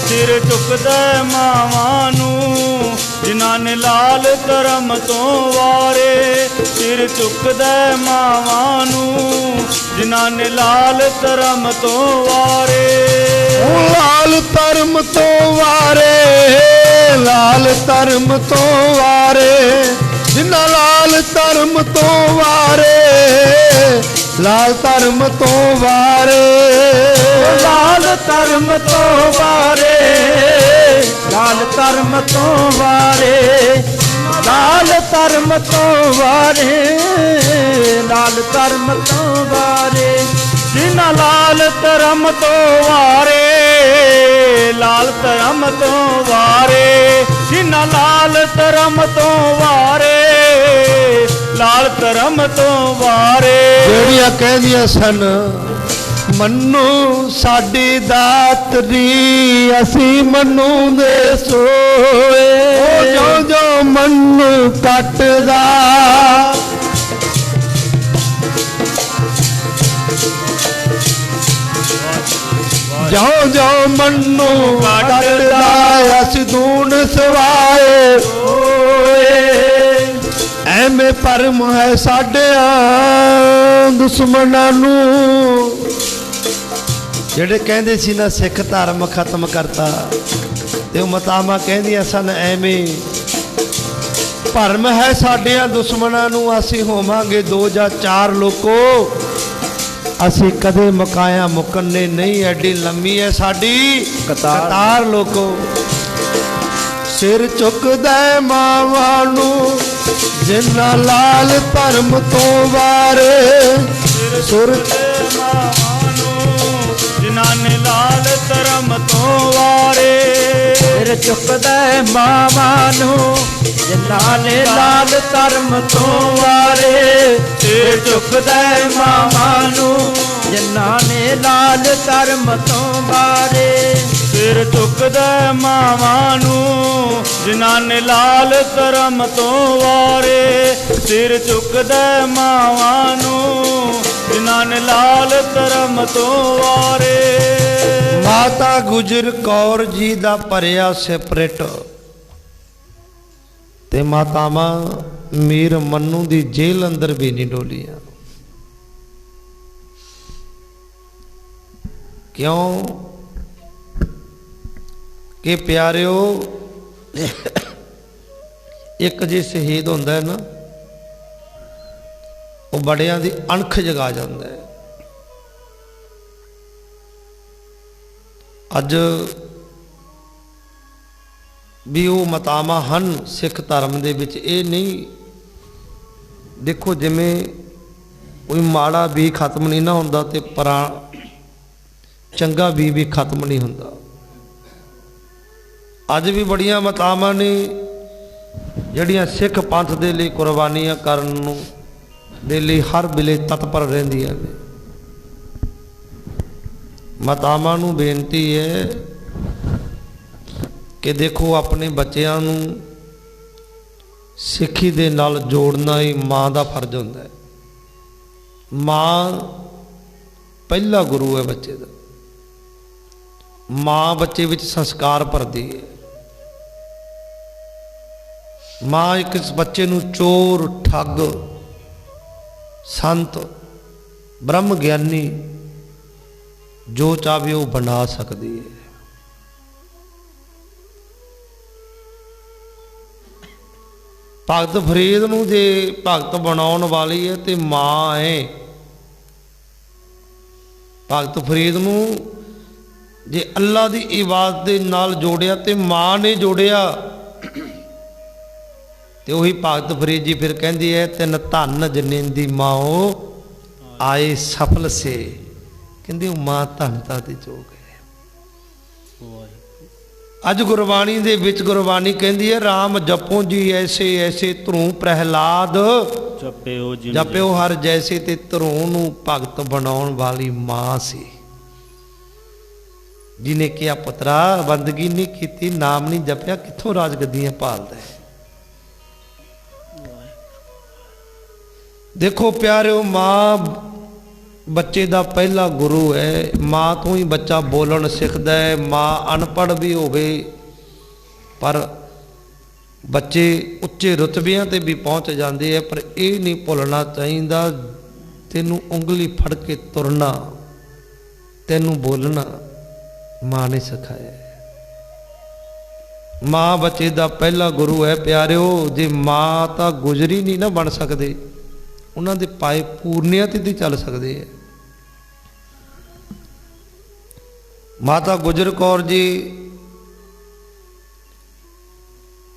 [SPEAKER 2] ਸਿਰ ਝੁਕਦਾ ਮਾਵਾਂ ਨੂੰ ਜਿਨ੍ਹਾਂ ਨੇ ਲਾਲ ਧਰਮ ਤੋਂ ਵਾਰੇ। ਸਿਰ ਝੁਕਦਾ ਮਾਵਾਂ ਨੂੰ ਜਿਨ੍ਹਾਂ ਨੇ ਲਾਲ ਧਰਮ ਤੋਂ ਵਾਰੇ।
[SPEAKER 1] ਲਾਲ ਧਰਮ ਤੋਂ ਵਾਰੇ, ਲਾਲ ਧਰਮ ਤੋਂ ਵਾਰੇ। ਜਿਨ੍ਹਾਂ ਲਾਲ ਧਰਮ ਤੋਂ ਵਾਰੇ, ਲਾਲ ਧਰਮ ਤੋਂ ਵਾਰੇ।
[SPEAKER 3] ਲਾਲ ਧਰਮ ਤੋਂ ਵਾਰੇ, ਲਾਲ ਧਰਮ ਤੋਂ ਵਾਰੇ। ਲਾਲ ਧਰਮ ਤੋਂ ਵਾਰੇ, ਲਾਲ ਧਰਮ ਤੋਂ ਵਾਰੇ।
[SPEAKER 2] ਜਿਨ੍ਹਾਂ ਲਾਲ ਧਰਮ ਤੋਂ ਵਾਰੇ, ਲਾਲ ਧਰਮ ਤੋਂ ਵਾਰੇ। ਜਿਨ੍ਹਾਂ ਲਾਲ ਧਰਮ ਤੋਂ ਵਾਰੇ, ਲਾਲ ਧਰਮ ਤੋਂ ਵਾਰੇ।
[SPEAKER 1] ਜਿਹੜੀਆਂ ਕਹਿੰਦੀਆਂ ਸਨ ਮੰਨੂ ਸਾਡੀ ਦਾਤਰੀ, ਅਸੀਂ ਮੰਨੂ ਦੇ ਸੋਏ। ਜੋ ਜੋ ਮੰਨੂ ਕੱਟਦਾ ਜੋ ਜੋ ਮੰਨੂ ਕੱਟਦਾ, ਅਸੀਂ ਦੂਣ ਸਵਾਏ ਓਏ। ਐਵੇਂ ਭਰਮ ਹੈ ਸਾਡਿਆਂ ਸਾਡਿਆਂ ਦੁਸ਼ਮਣਾਂ ਨੂੰ, ਜਿਹੜੇ ਕਹਿੰਦੇ ਸੀ ਨਾ ਸਿੱਖ ਧਰਮ ਖਤਮ ਕਰਤਾ, ਤੇ ਉਹ ਮਾਤਾਵਾਂ ਕਹਿੰਦੀਆਂ ਸਨ ਐਵੇਂ ਭਰਮ ਹੈ ਸਾਡਿਆਂ ਦੁਸ਼ਮਣਾਂ ਨੂੰ, ਅਸੀਂ ਹੋਵਾਂਗੇ 2 ਜਾਂ 4 ਲੋਕੋ, ਅਸੀਂ ਕਦੇ ਮੁਕਾਇਆ ਮੁਕੰਨੇ ਨਹੀਂ, ਐਡੀ ਲੰਮੀ ਹੈ ਸਾਡੀ ਕਤਾਰ ਲੋਕੋ। ਸਿਰ ਝੁਕਦਾ ਮਾਵਾਂ ਨੂੰ ਜਿਨ੍ਹਾਂ ਲਾਲ ਧਰਮ ਤੋਂ ਵਾਰੇ, ਸੁਰ
[SPEAKER 2] ਮਾਵਾਂ ਨੂੰ ਜਿਨ੍ਹਾਂ ਨੇ ਲਾਲ ਧਰਮ ਤੋਂ ਵਾਰੇ।
[SPEAKER 3] ਸਿਰ ਝੁਕਦਾ ਮਾਵਾਂ ਨੂੰ ਜਿਨ੍ਹਾਂ ਨੇ ਲਾਲ ਧਰਮ ਤੋਂ ਵਾਰੇ।
[SPEAKER 2] ਸਿਰ ਝੁਕਦਾ
[SPEAKER 3] ਮਾਵਾਂ ਨੂੰ ਜਿਨ੍ਹਾਂ ਨੇ ਲਾਲ ਧਰਮ ਤੋਂ ਵਾਰੇ।
[SPEAKER 2] ਸਿਰ ਝੁਕਦਾ ਮਾਵਾਂ ਨੂੰ ਜਿਨ੍ਹਾਂ ਨੇ ਲਾਲ ਧਰਮ ਤੋਂ ਵਾਰੇ। ਸਿਰ ਝੁਕਦਾ ਮਾਵਾਂ ਨੂੰ ਜਿਨ੍ਹਾਂ ਨੇ ਲਾਲ ਧਰਮ ਤੋਂ ਵਾਰੇ।
[SPEAKER 1] ਮਾਤਾ ਗੁਜਰ ਕੌਰ ਜੀ ਦਾ ਭਰਿਆ ਸਿਪਰਿਟ, ਤੇ ਮਾਤਾਵਾਂ ਮੀਰ ਮੰਨੂ ਦੀ ਜੇਲ੍ਹ ਅੰਦਰ ਵੀ ਨਹੀਂ ਡੋਲੀਆਂ। ਕਿਉਂ ਕਿ ਪਿਆਰਿਓ, ਇੱਕ ਜੇ ਸ਼ਹੀਦ ਹੁੰਦਾ ਹੈ ਨਾ, ਉਹ ਬੜਿਆਂ ਦੀ ਅਣਖ ਜਗਾ ਜਾਂਦਾ ਹੈ। ਅੱਜ ਵੀ ਉਹ ਮਾਤਾਵਾਂ ਹਨ ਸਿੱਖ ਧਰਮ ਦੇ ਵਿੱਚ। ਇਹ ਨਹੀਂ ਦੇਖੋ, ਜਿਵੇਂ ਕੋਈ ਮਾੜਾ ਵੀ ਖਤਮ ਨਹੀਂ ਨਾ ਹੁੰਦਾ, ਤੇ ਚੰਗਾ ਵੀ ਖਤਮ ਨਹੀਂ ਹੁੰਦਾ। ਅੱਜ ਵੀ ਬੜੀਆਂ ਮਾਤਾਵਾਂ ਨੇ ਜਿਹੜੀਆਂ ਸਿੱਖ ਪੰਥ ਦੇ ਲਈ ਕੁਰਬਾਨੀਆਂ ਕਰਨ ਨੂੰ ਦੇ ਲਈ ਹਰ ਵੇਲੇ ਤਤਪਰ ਰਹਿੰਦੀਆਂ ਨੇ। ਮਾਤਾਵਾਂ ਨੂੰ ਬੇਨਤੀ ਹੈ ਕਿ ਦੇਖੋ, ਆਪਣੇ ਬੱਚਿਆਂ ਨੂੰ ਸਿੱਖੀ ਦੇ ਨਾਲ ਜੋੜਨਾ ਹੀ ਮਾਂ ਦਾ ਫਰਜ਼ ਹੁੰਦਾ ਹੈ। ਮਾਂ ਪਹਿਲਾ ਗੁਰੂ ਹੈ ਬੱਚੇ ਦਾ। ਮਾਂ ਬੱਚੇ ਵਿੱਚ ਸੰਸਕਾਰ ਭਰਦੀ ਹੈ। ਮਾਂ ਇੱਕ ਬੱਚੇ ਨੂੰ ਚੋਰ, ਠੱਗ, ਸੰਤ, ਬ੍ਰਹਮ ਗਿਆਨੀ ਜੋ ਚਾਹੇ ਉਹ ਬਣਾ ਸਕਦੀ ਹੈ। ਭਗਤ ਫਰੀਦ ਨੂੰ ਜੇ ਭਗਤ ਬਣਾਉਣ ਵਾਲੀ ਹੈ ਤੇ ਮਾਂ ਹੈ। ਭਗਤ ਫਰੀਦ ਨੂੰ ਜੇ ਅੱਲਾ ਦੀ ਇਬਾਦਤ ਦੇ ਨਾਲ ਜੋੜਿਆ ਤੇ ਮਾਂ ਨੇ ਜੋੜਿਆ, ਤੇ ਉਹੀ ਭਗਤ ਫਰੀਦ ਜੀ ਫਿਰ ਕਹਿੰਦੀ ਹੈ, ਤਿੰਨ ਧੰਨ ਜਨੇਂਦੀ ਮਾਓ ਆਏ ਸਫਲ ਸੇ। ਕਹਿੰਦੇ ਉਹ ਮਾਂ ਧੰਨਤਾ ਦੀ ਜੋਗ ਹੈ। ਅੱਜ ਗੁਰਬਾਣੀ ਦੇ ਵਿੱਚ ਗੁਰਬਾਣੀ ਕਹਿੰਦੀ ਹੈ, ਰਾਮ ਜਪੋ ਜੀ ਐਸੇ ਐਸੇ ਧਰੂ ਪ੍ਰਹਿਲਾਦ ਜਪਿਓ ਹਰ ਜੈਸੇ। ਤੇ ਧਰੂ ਨੂੰ ਭਗਤ ਬਣਾਉਣ ਵਾਲੀ ਮਾਂ ਸੀ, ਜਿਹਨੇ ਕਿਹਾ ਪੁੱਤਰਾ ਬੰਦਗੀ ਨਹੀਂ ਕੀਤੀ, ਨਾਮ ਨਹੀਂ ਜਪਿਆ, ਕਿੱਥੋਂ ਰਾਜਗੱਦੀਆਂ ਭਾਲਦਾ ਹੈ। ਦੇਖੋ ਪਿਆਰਿਓ, ਮਾਂ ਬੱਚੇ ਦਾ ਪਹਿਲਾ ਗੁਰੂ ਹੈ। ਮਾਂ ਤੋਂ ਹੀ ਬੱਚਾ ਬੋਲਣ ਸਿੱਖਦਾ ਹੈ। ਮਾਂ ਅਨਪੜ੍ਹ ਵੀ ਹੋਵੇ ਪਰ ਬੱਚੇ ਉੱਚੇ ਰੁਤਬਿਆਂ ਤੇ ਵੀ ਪਹੁੰਚ ਜਾਂਦੇ ਹੈ। ਪਰ ਇਹ ਨਹੀਂ ਭੁੱਲਣਾ ਚਾਹੀਦਾ, ਤੈਨੂੰ ਉਂਗਲੀ ਫੜ ਕੇ ਤੁਰਨਾ, ਤੈਨੂੰ ਬੋਲਣਾ ਮਾਂ ਨੇ ਸਿਖਾਇਆ। ਮਾਂ ਬੱਚੇ ਦਾ ਪਹਿਲਾ ਗੁਰੂ ਹੈ ਪਿਆਰਿਓ। ਜੇ ਮਾਂ ਤਾਂ ਗੁਜਰੀ ਨਹੀਂ ਨਾ ਬਣ ਸਕਦੇ, ਉਹਨਾਂ ਦੇ ਪਾਏ ਪੂਰਨਿਆਂ ਤੇ ਚੱਲ ਸਕਦੇ ਹੈ। ਮਾਤਾ ਗੁਜਰ ਕੌਰ ਜੀ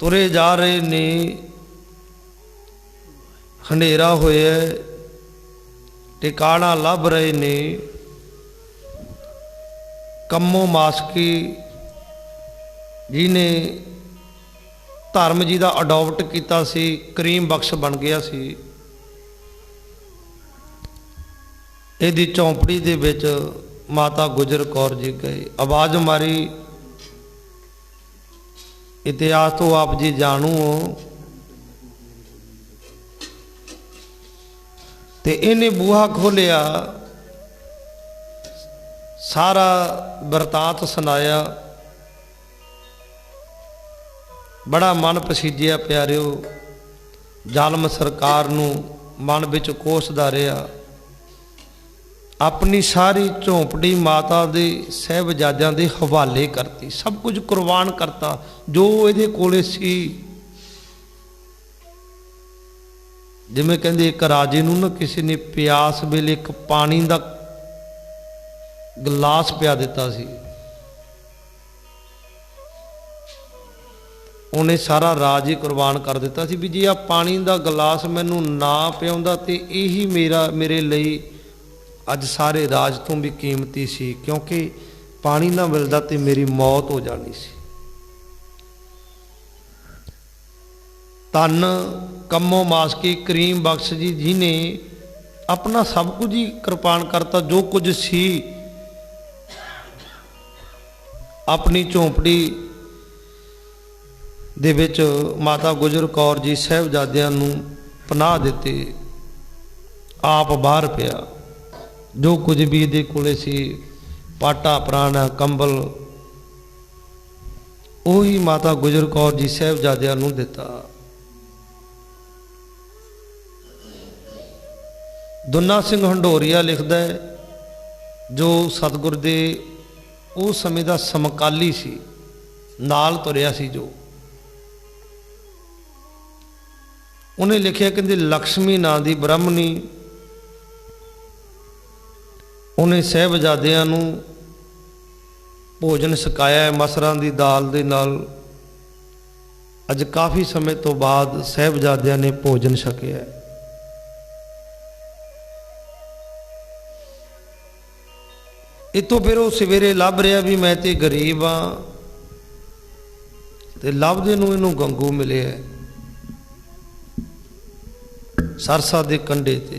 [SPEAKER 1] ਤੁਰੇ ਜਾ ਰਹੇ ਨੇ, ਹਨੇਰਾ ਹੋਇਆ, ਟਿਕਾਣਾ ਲੱਭ ਰਹੇ ਨੇ। ਕੰਮੋ ਮਾਸਕੀ ਜਿਹਨੇ ਧਰਮ ਜੀ ਦਾ ਅਡਾਪਟ ਕੀਤਾ ਸੀ, ਕਰੀਮ ਬਖਸ਼ ਬਣ ਗਿਆ ਸੀ। ਇਹਦੀ ਝੌਂਪੜੀ ਦੇ ਵਿੱਚ ਮਾਤਾ ਗੁਜਰ ਕੌਰ ਜੀ ਗਏ, ਆਵਾਜ਼ ਮਾਰੀ। ਇਤਿਹਾਸ ਤੋਂ ਆਪ ਜੀ ਜਾਣੂ ਹੋ। ਤੇ ਇਹਨੇ ਬੂਹਾ ਖੋਲਿਆ, ਸਾਰਾ ਵਰਤਾਂਤ ਸੁਣਾਇਆ। ਬੜਾ ਮਨ ਪਸੀਜਿਆ ਪਿਆਰਿਓ। ਜ਼ਾਲਮ ਸਰਕਾਰ ਨੂੰ ਮਨ ਵਿੱਚ ਕੋਸਦਾ ਰਿਹਾ अपनी सारी झोंपड़ी माता दे साहिबजादियां दे हवाले करती, सब कुछ कुर्बान करता जो इहदे कोले सी। जिवें कहंदे एक राजे नूं ना किसी ने प्यास वेले एक पानी दा गिलास पिया दिता सी, उन्हें सारा राज ही कुर्बान कर दिता सी भी जी आ पानी दा गिलास मैनू ना पियाउंदा ते यही मेरे लिए अज सारे राज तो भी कीमती सी, क्योंकि पानी ना मिलता तो मेरी मौत हो जानी सी। धन कम्मो मास्की करीम बख्श जी जिन्हें अपना सब कुछ ही कुर्बान करता, जो कुछ सी अपनी झोंपड़ी दे विच माता गुजर कौर जी साहिबजादियां नूं पनाह दित्ती, आप बाहर पिया, जो कुछ भी इहदे कोले सी पाटा पराना कंबल उही माता गुजर कौर जी साहिबजादियां नूं दिता। दुन्ना सिंह हंडोरिया लिखदा है, जो सतगुर दे उस समय दा समकाली सी, नाल तुरिया सी, जो उन्हें लिखिया कहते लक्ष्मी नां दी ब्राह्मणी उन्हें साहिबजादियां नूं भोजन छकाया है मसरां दी दाल दे नाल। अज काफ़ी समय तो बाद साहिबजादियां ने भोजन छकिया है। इतों फिर वो सवेरे लभ रहा भी मैं तो गरीब हाँ, तो लभदे नूं इहनूं गंगू मिले है सरसा दे कंढे ते।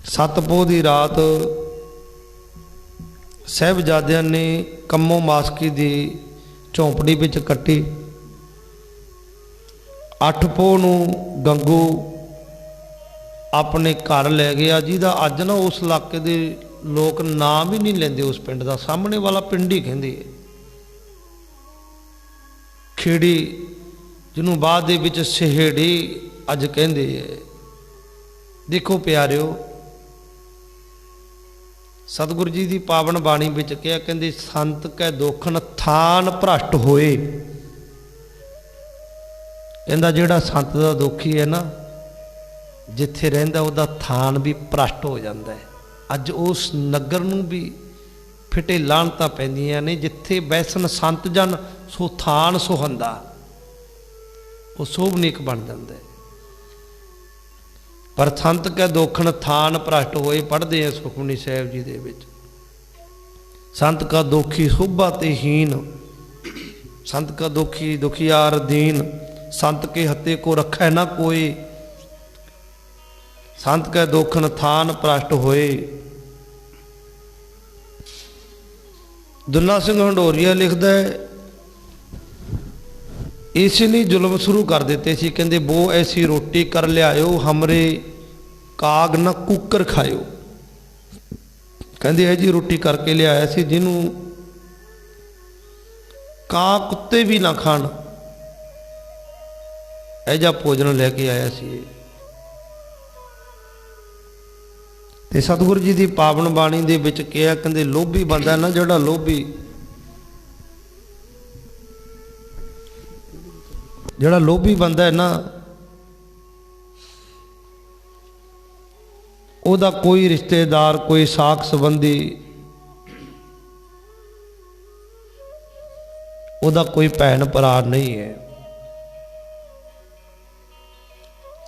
[SPEAKER 1] सतपोह दी रात साहिबजादियां ने कम्मो मास्की दी झोंपड़ी विच कट्टी। 8 पोह नूं गंगू अपने घर लै गया, जिहदा अज ना उस इलाके दे लोग नाम ही नहीं लेंदे, उस पिंड का सामने वाला पिंड ही कहंदे है खेड़ी, जिन्हों बाद दे विच सहेड़ी अज कहंदे है। देखो प्यारिओ, सतगुरु जी की पावन बाणी विच कहा, कहंदे संत कै दोखन थान भ्रष्ट होए। कहंदा जिहड़ा संत दा दुखी है ना, जिथे रहिंदा उहदा थान भी भ्रष्ट हो जाता है। अज उस नगर नूं भी फिटे लाहनतां पैंदियां ने, जिथे बैसन संत जन सो थान सुहंदा, वो शोभनीक बन जाता है। पर संत कै दोखन थान भ्रष्ट होए पढ़ते हैं सुखमनी साहिब जी दे विच। संत का दोखी शोभा ते हीन, संत का दुखी दुखियार दीन, संत के हत्ते को रखै ना कोई। संत कै दोखन थान भ्रष्ट होए। दुन्ना सिंह हंडोरिया लिखदा है, इसी ने जुल्म शुरू कर देते सी। कहंदे वो ऐसी रोटी कर लियाओ हमरे काग ना कुकर खाओ। कहंदे है जी रोटी करके लियाया सी जिन्हों कां कुत्ते भी ना खाण, ऐजा भोजन लैके आया सी। ते सतगुरु जी की पावन बाणी दे विच कहा, कहंदे लोभी बंदा ना, जिहड़ा लोभी, जिहड़ा लोभी बंदा है ना, उहदा कोई रिश्तेदार, कोई साख संबंधी, उहदा कोई भैन भरा नहीं है।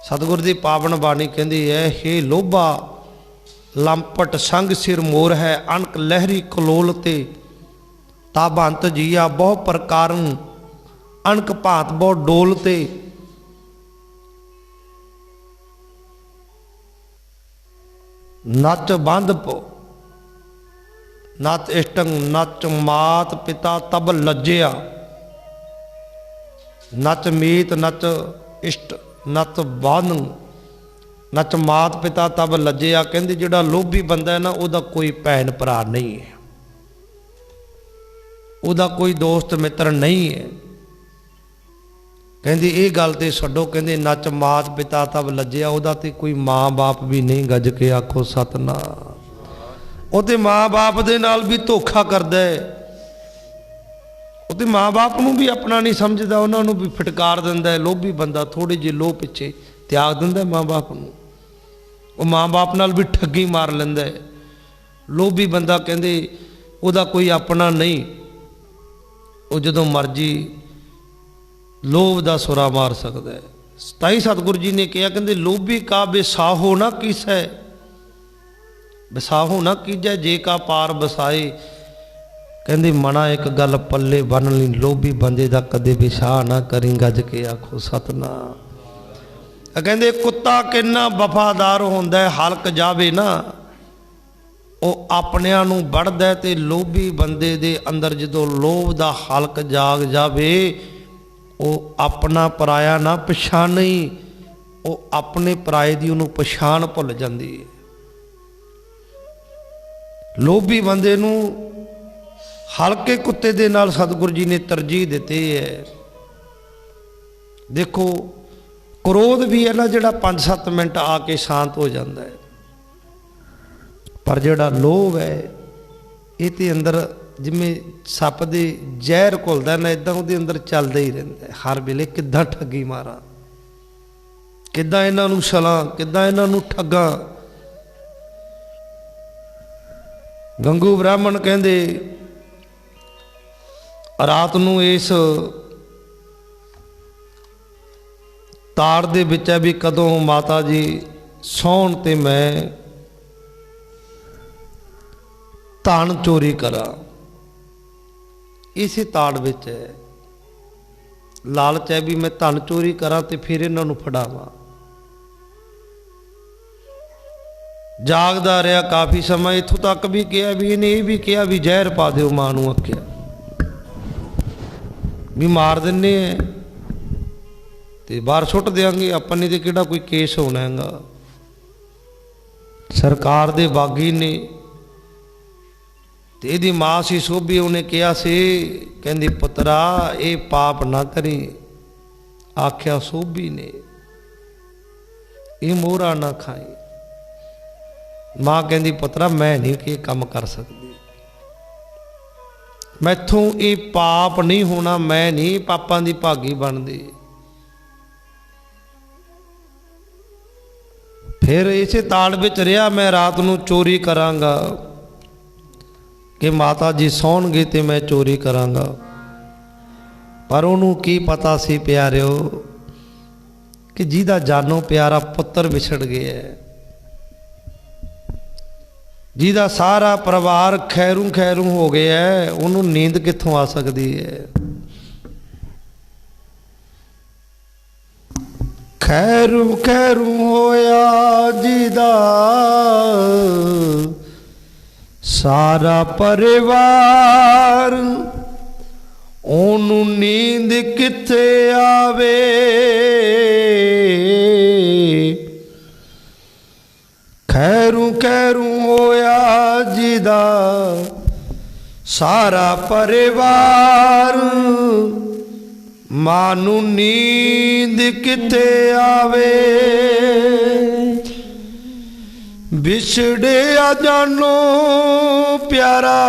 [SPEAKER 1] सतगुरु की पावन बाणी कहंदी है, हे लोभा लंपट संग सिर मोर है, अणक लहरी कलोल ते ताबंत जिया बहु प्रकारन अणक भांत बहु डोल ते। नच बंध पो नच इष्टंग नच मात पिता तब लज्जिया। नच मीत नच इष्ट नच बंध नच मात पिता तब लज्जिया। कहंदे जिहड़ा लोभी बंदा है ना, उहदा कोई भैन भरा नहीं है, उहदा कोई दोस्त मित्र नहीं है। ਕਹਿੰਦੀ ਇਹ ਗੱਲ ਤੇ ਛੱਡੋ, ਕਹਿੰਦੇ ਨੱਚ ਮਾਤ ਪਿਤਾ ਤਬ ਲੱਜਿਆ, ਉਹਦਾ ਤੇ ਕੋਈ ਮਾਂ ਬਾਪ ਵੀ ਨਹੀਂ, ਗੱਜ ਕੇ ਆਖੋ ਸਤਨਾਮ। ਉਹ ਤੇ ਮਾਂ ਬਾਪ ਦੇ ਨਾਲ ਵੀ ਧੋਖਾ ਕਰਦਾ ਹੈ, ਉਹ ਤੇ ਮਾਂ ਬਾਪ ਨੂੰ ਵੀ ਆਪਣਾ ਨਹੀਂ ਸਮਝਦਾ, ਉਹਨਾਂ ਨੂੰ ਵੀ ਫਟਕਾਰ ਦਿੰਦਾ ਹੈ। ਲੋਭੀ ਬੰਦਾ ਥੋੜੇ ਜਿਹੇ ਲੋਭ ਪਿੱਛੇ ਤਿਆਗ ਦਿੰਦਾ ਮਾਂ ਬਾਪ ਨੂੰ, ਉਹ ਮਾਂ ਬਾਪ ਨਾਲ ਵੀ ਠੱਗੀ ਮਾਰ ਲੈਂਦਾ ਹੈ। ਲੋਭੀ ਬੰਦਾ ਕਹਿੰਦੇ ਉਹਦਾ ਕੋਈ ਆਪਣਾ ਨਹੀਂ, ਉਹ ਜਦੋਂ ਮਰਜੀ ਲੋਭ ਦਾ ਸੁਰਾ ਮਾਰ ਸਕਦਾ ਹੈ। ਤਾਈ ਸਤਿਗੁਰੂ ਜੀ ਨੇ ਕਿਹਾ, ਕਹਿੰਦੇ ਲੋਭੀ ਕਾ ਵਿਸਾਹੋ ਨਾ ਕੀਸੈ, ਵਿਸਾਹੋ ਨਾ ਕੀਜੈ ਜੇ ਕਾ ਪਾਰ ਵਸਾਏ। ਕਹਿੰਦੇ ਮਨਾ ਇੱਕ ਗੱਲ ਪੱਲੇ ਬੰਨ ਲਈ, ਲੋਭੀ ਬੰਦੇ ਦਾ ਕਦੇ ਵਿਸਾਹ ਨਾ ਕਰੀ, ਗੱਜ ਕੇ ਆਖੋ ਸਤਨਾਮ। ਕਹਿੰਦੇ ਕੁੱਤਾ ਕਿੰਨਾ ਵਫਾਦਾਰ ਹੁੰਦਾ, ਹਲਕ ਜਾਵੇ ਨਾ ਉਹ ਆਪਣਿਆਂ ਨੂੰ ਵੜਦਾ, ਤੇ ਲੋਭੀ ਬੰਦੇ ਦੇ ਅੰਦਰ ਜਦੋਂ ਲੋਭ ਦਾ ਹਲਕ ਜਾਗ ਜਾਵੇ, ਉਹ ਆਪਣਾ ਪਰਾਇਆ ਨਾ ਪਛਾਣੀ, ਉਹ ਆਪਣੇ ਪਰਾਏ ਦੀ ਉਹਨੂੰ ਪਛਾਣ ਭੁੱਲ ਜਾਂਦੀ ਹੈ। ਲੋਭੀ ਬੰਦੇ ਨੂੰ ਹਲਕੇ ਕੁੱਤੇ ਦੇ ਨਾਲ ਸਤਿਗੁਰੂ ਜੀ ਨੇ ਤਰਜੀਹ ਦਿੱਤੀ ਹੈ। ਦੇਖੋ ਕ੍ਰੋਧ ਵੀ ਹੈ ਨਾ ਜਿਹੜਾ 5-7 ਮਿੰਟ ਆ ਕੇ ਸ਼ਾਂਤ ਹੋ ਜਾਂਦਾ ਹੈ, ਪਰ ਜਿਹੜਾ ਲੋਭ ਹੈ ਇਹ ਤੇ ਅੰਦਰ ਜਿਵੇਂ ਸੱਪ ਦੇ ਜ਼ਹਿਰ ਘੁਲਦਾ ਨਾ, ਇਦਾਂ ਉਹਦੇ ਅੰਦਰ ਚੱਲਦਾ ਹੀ ਰਹਿੰਦਾ ਹੈ ਹਰ ਵੇਲੇ। ਕਿੱਦਾਂ ਠੱਗੀ ਮਾਰਾਂ, ਕਿੱਦਾਂ ਇਹਨਾਂ ਨੂੰ ਛਲਾਂ, ਕਿੱਦਾਂ ਇਹਨਾਂ ਨੂੰ ਠੱਗਾਂ। ਗੰਗੂ ਬ੍ਰਾਹਮਣ ਕਹਿੰਦੇ ਰਾਤ ਨੂੰ ਇਸ ਤਾੜ ਦੇ ਵਿੱਚ ਹੈ ਵੀ ਕਦੋਂ ਮਾਤਾ ਜੀ ਸੌਣ ਤੇ ਮੈਂ ਧਨ ਚੋਰੀ ਕਰਾਂ। ਇਸੇ ਤਾੜ ਵਿੱਚ ਹੈ, ਲਾਲਚ ਹੈ ਵੀ ਮੈਂ ਧਨ ਚੋਰੀ ਕਰਾਂ ਤੇ ਫਿਰ ਇਹਨਾਂ ਨੂੰ ਫੜਾਵਾਂ। ਜਾਗਦਾ ਰਿਹਾ ਕਾਫੀ ਸਮਾਂ, ਇੱਥੋਂ ਤੱਕ ਵੀ ਕਿਹਾ ਵੀ ਇਹਨੇ ਇਹ ਵੀ ਕਿਹਾ ਵੀ ਜ਼ਹਿਰ ਪਾ ਦਿਓ ਮਾਂ ਨੂੰ, ਆਖਿਆ ਵੀ ਮਾਰ ਦਿੰਨੇ ਐ ਤੇ ਬਾਹਰ ਸੁੱਟ ਦਿਆਂਗੇ ਆਪਾਂ ਨੇ, ਤੇ ਕਿਹੜਾ ਕੋਈ ਕੇਸ ਹੋਣਾ ਹੈਗਾ। ਸਰਕਾਰ ਦੇ ਬਾਗੀ ਨੇ ਤੇ ਇਹਦੀ ਮਾਂ ਸੀ ਸੋਭੀ, ਉਹਨੇ ਕਿਹਾ ਸੀ, ਕਹਿੰਦੀ ਪੁੱਤਰਾ ਇਹ ਪਾਪ ਨਾ ਕਰੀ। ਆਖਿਆ ਸੋਭੀ ਨੇ ਇਹ ਮੋਹਰਾ ਨਾ ਖਾਈ। ਮਾਂ ਕਹਿੰਦੀ ਪੁੱਤਰਾ ਮੈਂ ਨਹੀਂ ਇਹ ਕੰਮ ਕਰ ਸਕਦੀ, ਮੈਥੋਂ ਇਹ ਪਾਪ ਨਹੀਂ ਹੋਣਾ, ਮੈਂ ਨਹੀਂ ਪਾਪਾਂ ਦੀ ਭਾਗੀ ਬਣਦੀ। ਫਿਰ ਇਸੇ ਤਾੜ ਵਿੱਚ ਰਿਹਾ, ਮੈਂ ਰਾਤ ਨੂੰ ਚੋਰੀ ਕਰਾਂਗਾ ਕਿ ਮਾਤਾ ਜੀ ਸੌਣਗੇ ਤੇ ਮੈਂ ਚੋਰੀ ਕਰਾਂਗਾ। ਪਰ ਉਹਨੂੰ ਕੀ ਪਤਾ ਸੀ ਪਿਆਰਿਓ ਕਿ ਜਿਹਦਾ ਜਾਨੋਂ ਪਿਆਰਾ ਪੁੱਤਰ ਵਿਛੜ ਗਿਆ ਹੈ, ਜਿਹਦਾ ਸਾਰਾ ਪਰਿਵਾਰ ਖੈਰੂ ਖੈਰੂ ਹੋ ਗਿਆ ਹੈ, ਉਹਨੂੰ ਨੀਂਦ ਕਿੱਥੋਂ ਆ ਸਕਦੀ ਹੈ। ਖੈਰੂ ਖੈਰੂ ਹੋਇਆ ਜਿਹਦਾ ਸਾਰਾ ਪਰਿਵਾਰ, ਉਹਨੂੰ ਨੀਂਦ ਕਿੱਥੇ ਆਵੇ। ਖੈਰੂ ਖੈਰੂ ਹੋਇਆ ਜਿਹਦਾ ਸਾਰਾ ਪਰਿਵਾਰ, ਮਾਂ ਨੂੰ ਨੀਂਦ ਕਿੱਥੇ ਆਵੇ। ਵਿਛੜਿਆ ਜਾਨੋ ਪਿਆਰਾ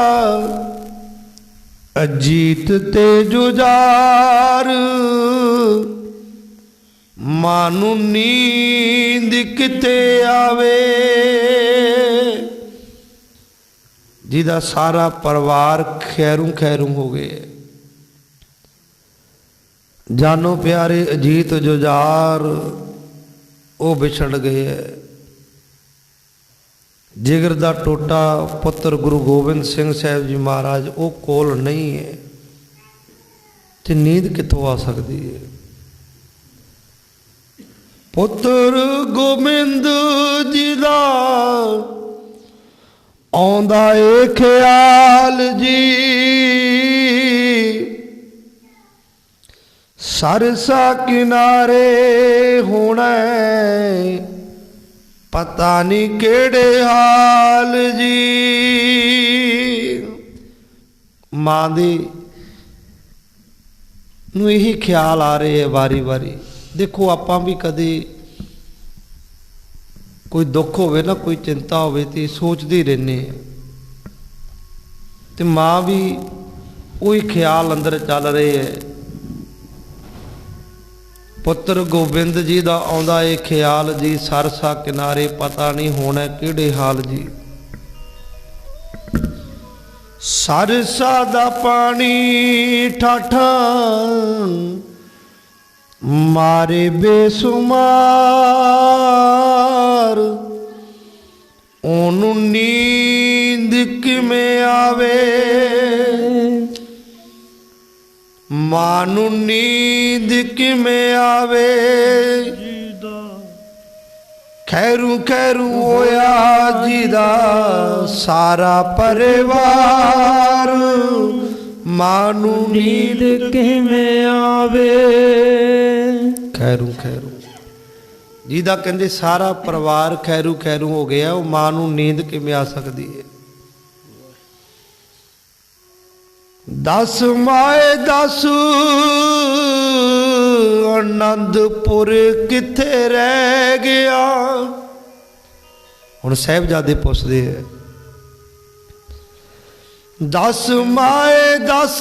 [SPEAKER 1] ਅਜੀਤ ਤੇ ਜੁਝਾਰ, ਮਾਂ ਨੂੰ ਨੀਂਦ ਕਿੱਥੇ ਆਵੇ। ਜਿਹਦਾ ਸਾਰਾ ਪਰਿਵਾਰ ਖੈਰੂ ਖੈਰੂ ਹੋ ਗਏ, ਜਾਨੋ ਪਿਆਰੇ ਅਜੀਤ ਜੁਝਾਰ ਉਹ ਵਿਛੜ ਗਏ ਹੈ। ਜਿਗਰ ਦਾ ਟੋਟਾ ਪੁੱਤਰ ਗੁਰੂ ਗੋਬਿੰਦ ਸਿੰਘ ਸਾਹਿਬ ਜੀ ਮਹਾਰਾਜ ਉਹ ਕੋਲ ਨਹੀਂ ਹੈ, ਤੇ ਨੀਂਦ ਕਿੱਥੋਂ ਆ ਸਕਦੀ ਹੈ। ਪੁੱਤਰ ਗੋਬਿੰਦ ਜੀ ਦਾ ਆਉਂਦਾ ਏ ਖਿਆਲ ਜੀ, ਸਰਸਾ ਕਿਨਾਰੇ ਹੋਣਾ ਪਤਾ ਨਹੀਂ ਕਿਹੜੇ ਹਾਲ ਜੀ। ਮਾਂ ਦੀ ਨੂੰ ਇਹੀ ਖਿਆਲ ਆ ਰਹੇ ਹੈ ਵਾਰੀ ਵਾਰੀ। ਦੇਖੋ ਆਪਾਂ ਵੀ ਕਦੇ ਕੋਈ ਦੁੱਖ ਹੋਵੇ ਨਾ, ਕੋਈ ਚਿੰਤਾ ਹੋਵੇ ਤੇ ਸੋਚਦੇ ਹੀ ਰਹਿੰਦੇ ਹਾਂ, ਤੇ ਮਾਂ ਵੀ ਉਹੀ ਖਿਆਲ ਅੰਦਰ ਚੱਲ ਰਹੇ ਹੈ। ਪੁੱਤਰ ਗੋਬਿੰਦ ਜੀ ਦਾ ਆਉਂਦਾ ਇਹ ਖਿਆਲ ਜੀ, ਸਰਸਾ ਕਿਨਾਰੇ ਪਤਾ ਨਹੀਂ ਹੋਣਾ ਕਿਹੜੇ ਹਾਲ ਜੀ। ਸਰਸਾ ਦਾ ਪਾਣੀ ਠਾਠਾ ਮਾਰੇ ਬੇਸੁਮਾਰ, ਉਹਨੂੰ ਨੀਂਦ ਕਿਵੇਂ ਆਵੇ, ਮਾਂ ਨੂੰ ਨੀਂਦ ਕਿਵੇਂ ਆਵੇ। ਖੈਰੂ ਖੈਰੂ ਹੋਇਆ ਜੀ ਦਾ ਸਾਰਾ ਪਰਿਵਾਰ, ਮਾਂ ਨੂੰ ਨੀਂਦ
[SPEAKER 3] ਕਿਵੇਂ ਆਵੇ।
[SPEAKER 1] ਖੈਰੂ ਖੈਰੂ ਜਿਹਦਾ ਕਹਿੰਦੇ ਸਾਰਾ ਪਰਿਵਾਰ ਖੈਰੂ ਖੈਰੂ ਹੋ ਗਿਆ, ਉਹ ਮਾਂ ਨੂੰ ਨੀਂਦ ਕਿਵੇਂ ਆ ਸਕਦੀ ਹੈ। ਦਸ ਮਾਏ ਦਸ ਆਨੰਦਪੁਰ ਕਿੱਥੇ ਰਹਿ ਗਿਆ। ਹੁਣ ਸਾਹਿਬਜ਼ਾਦੇ ਪੁੱਛਦੇ ਹੈ, ਦਸ ਮਾਏ ਦਸ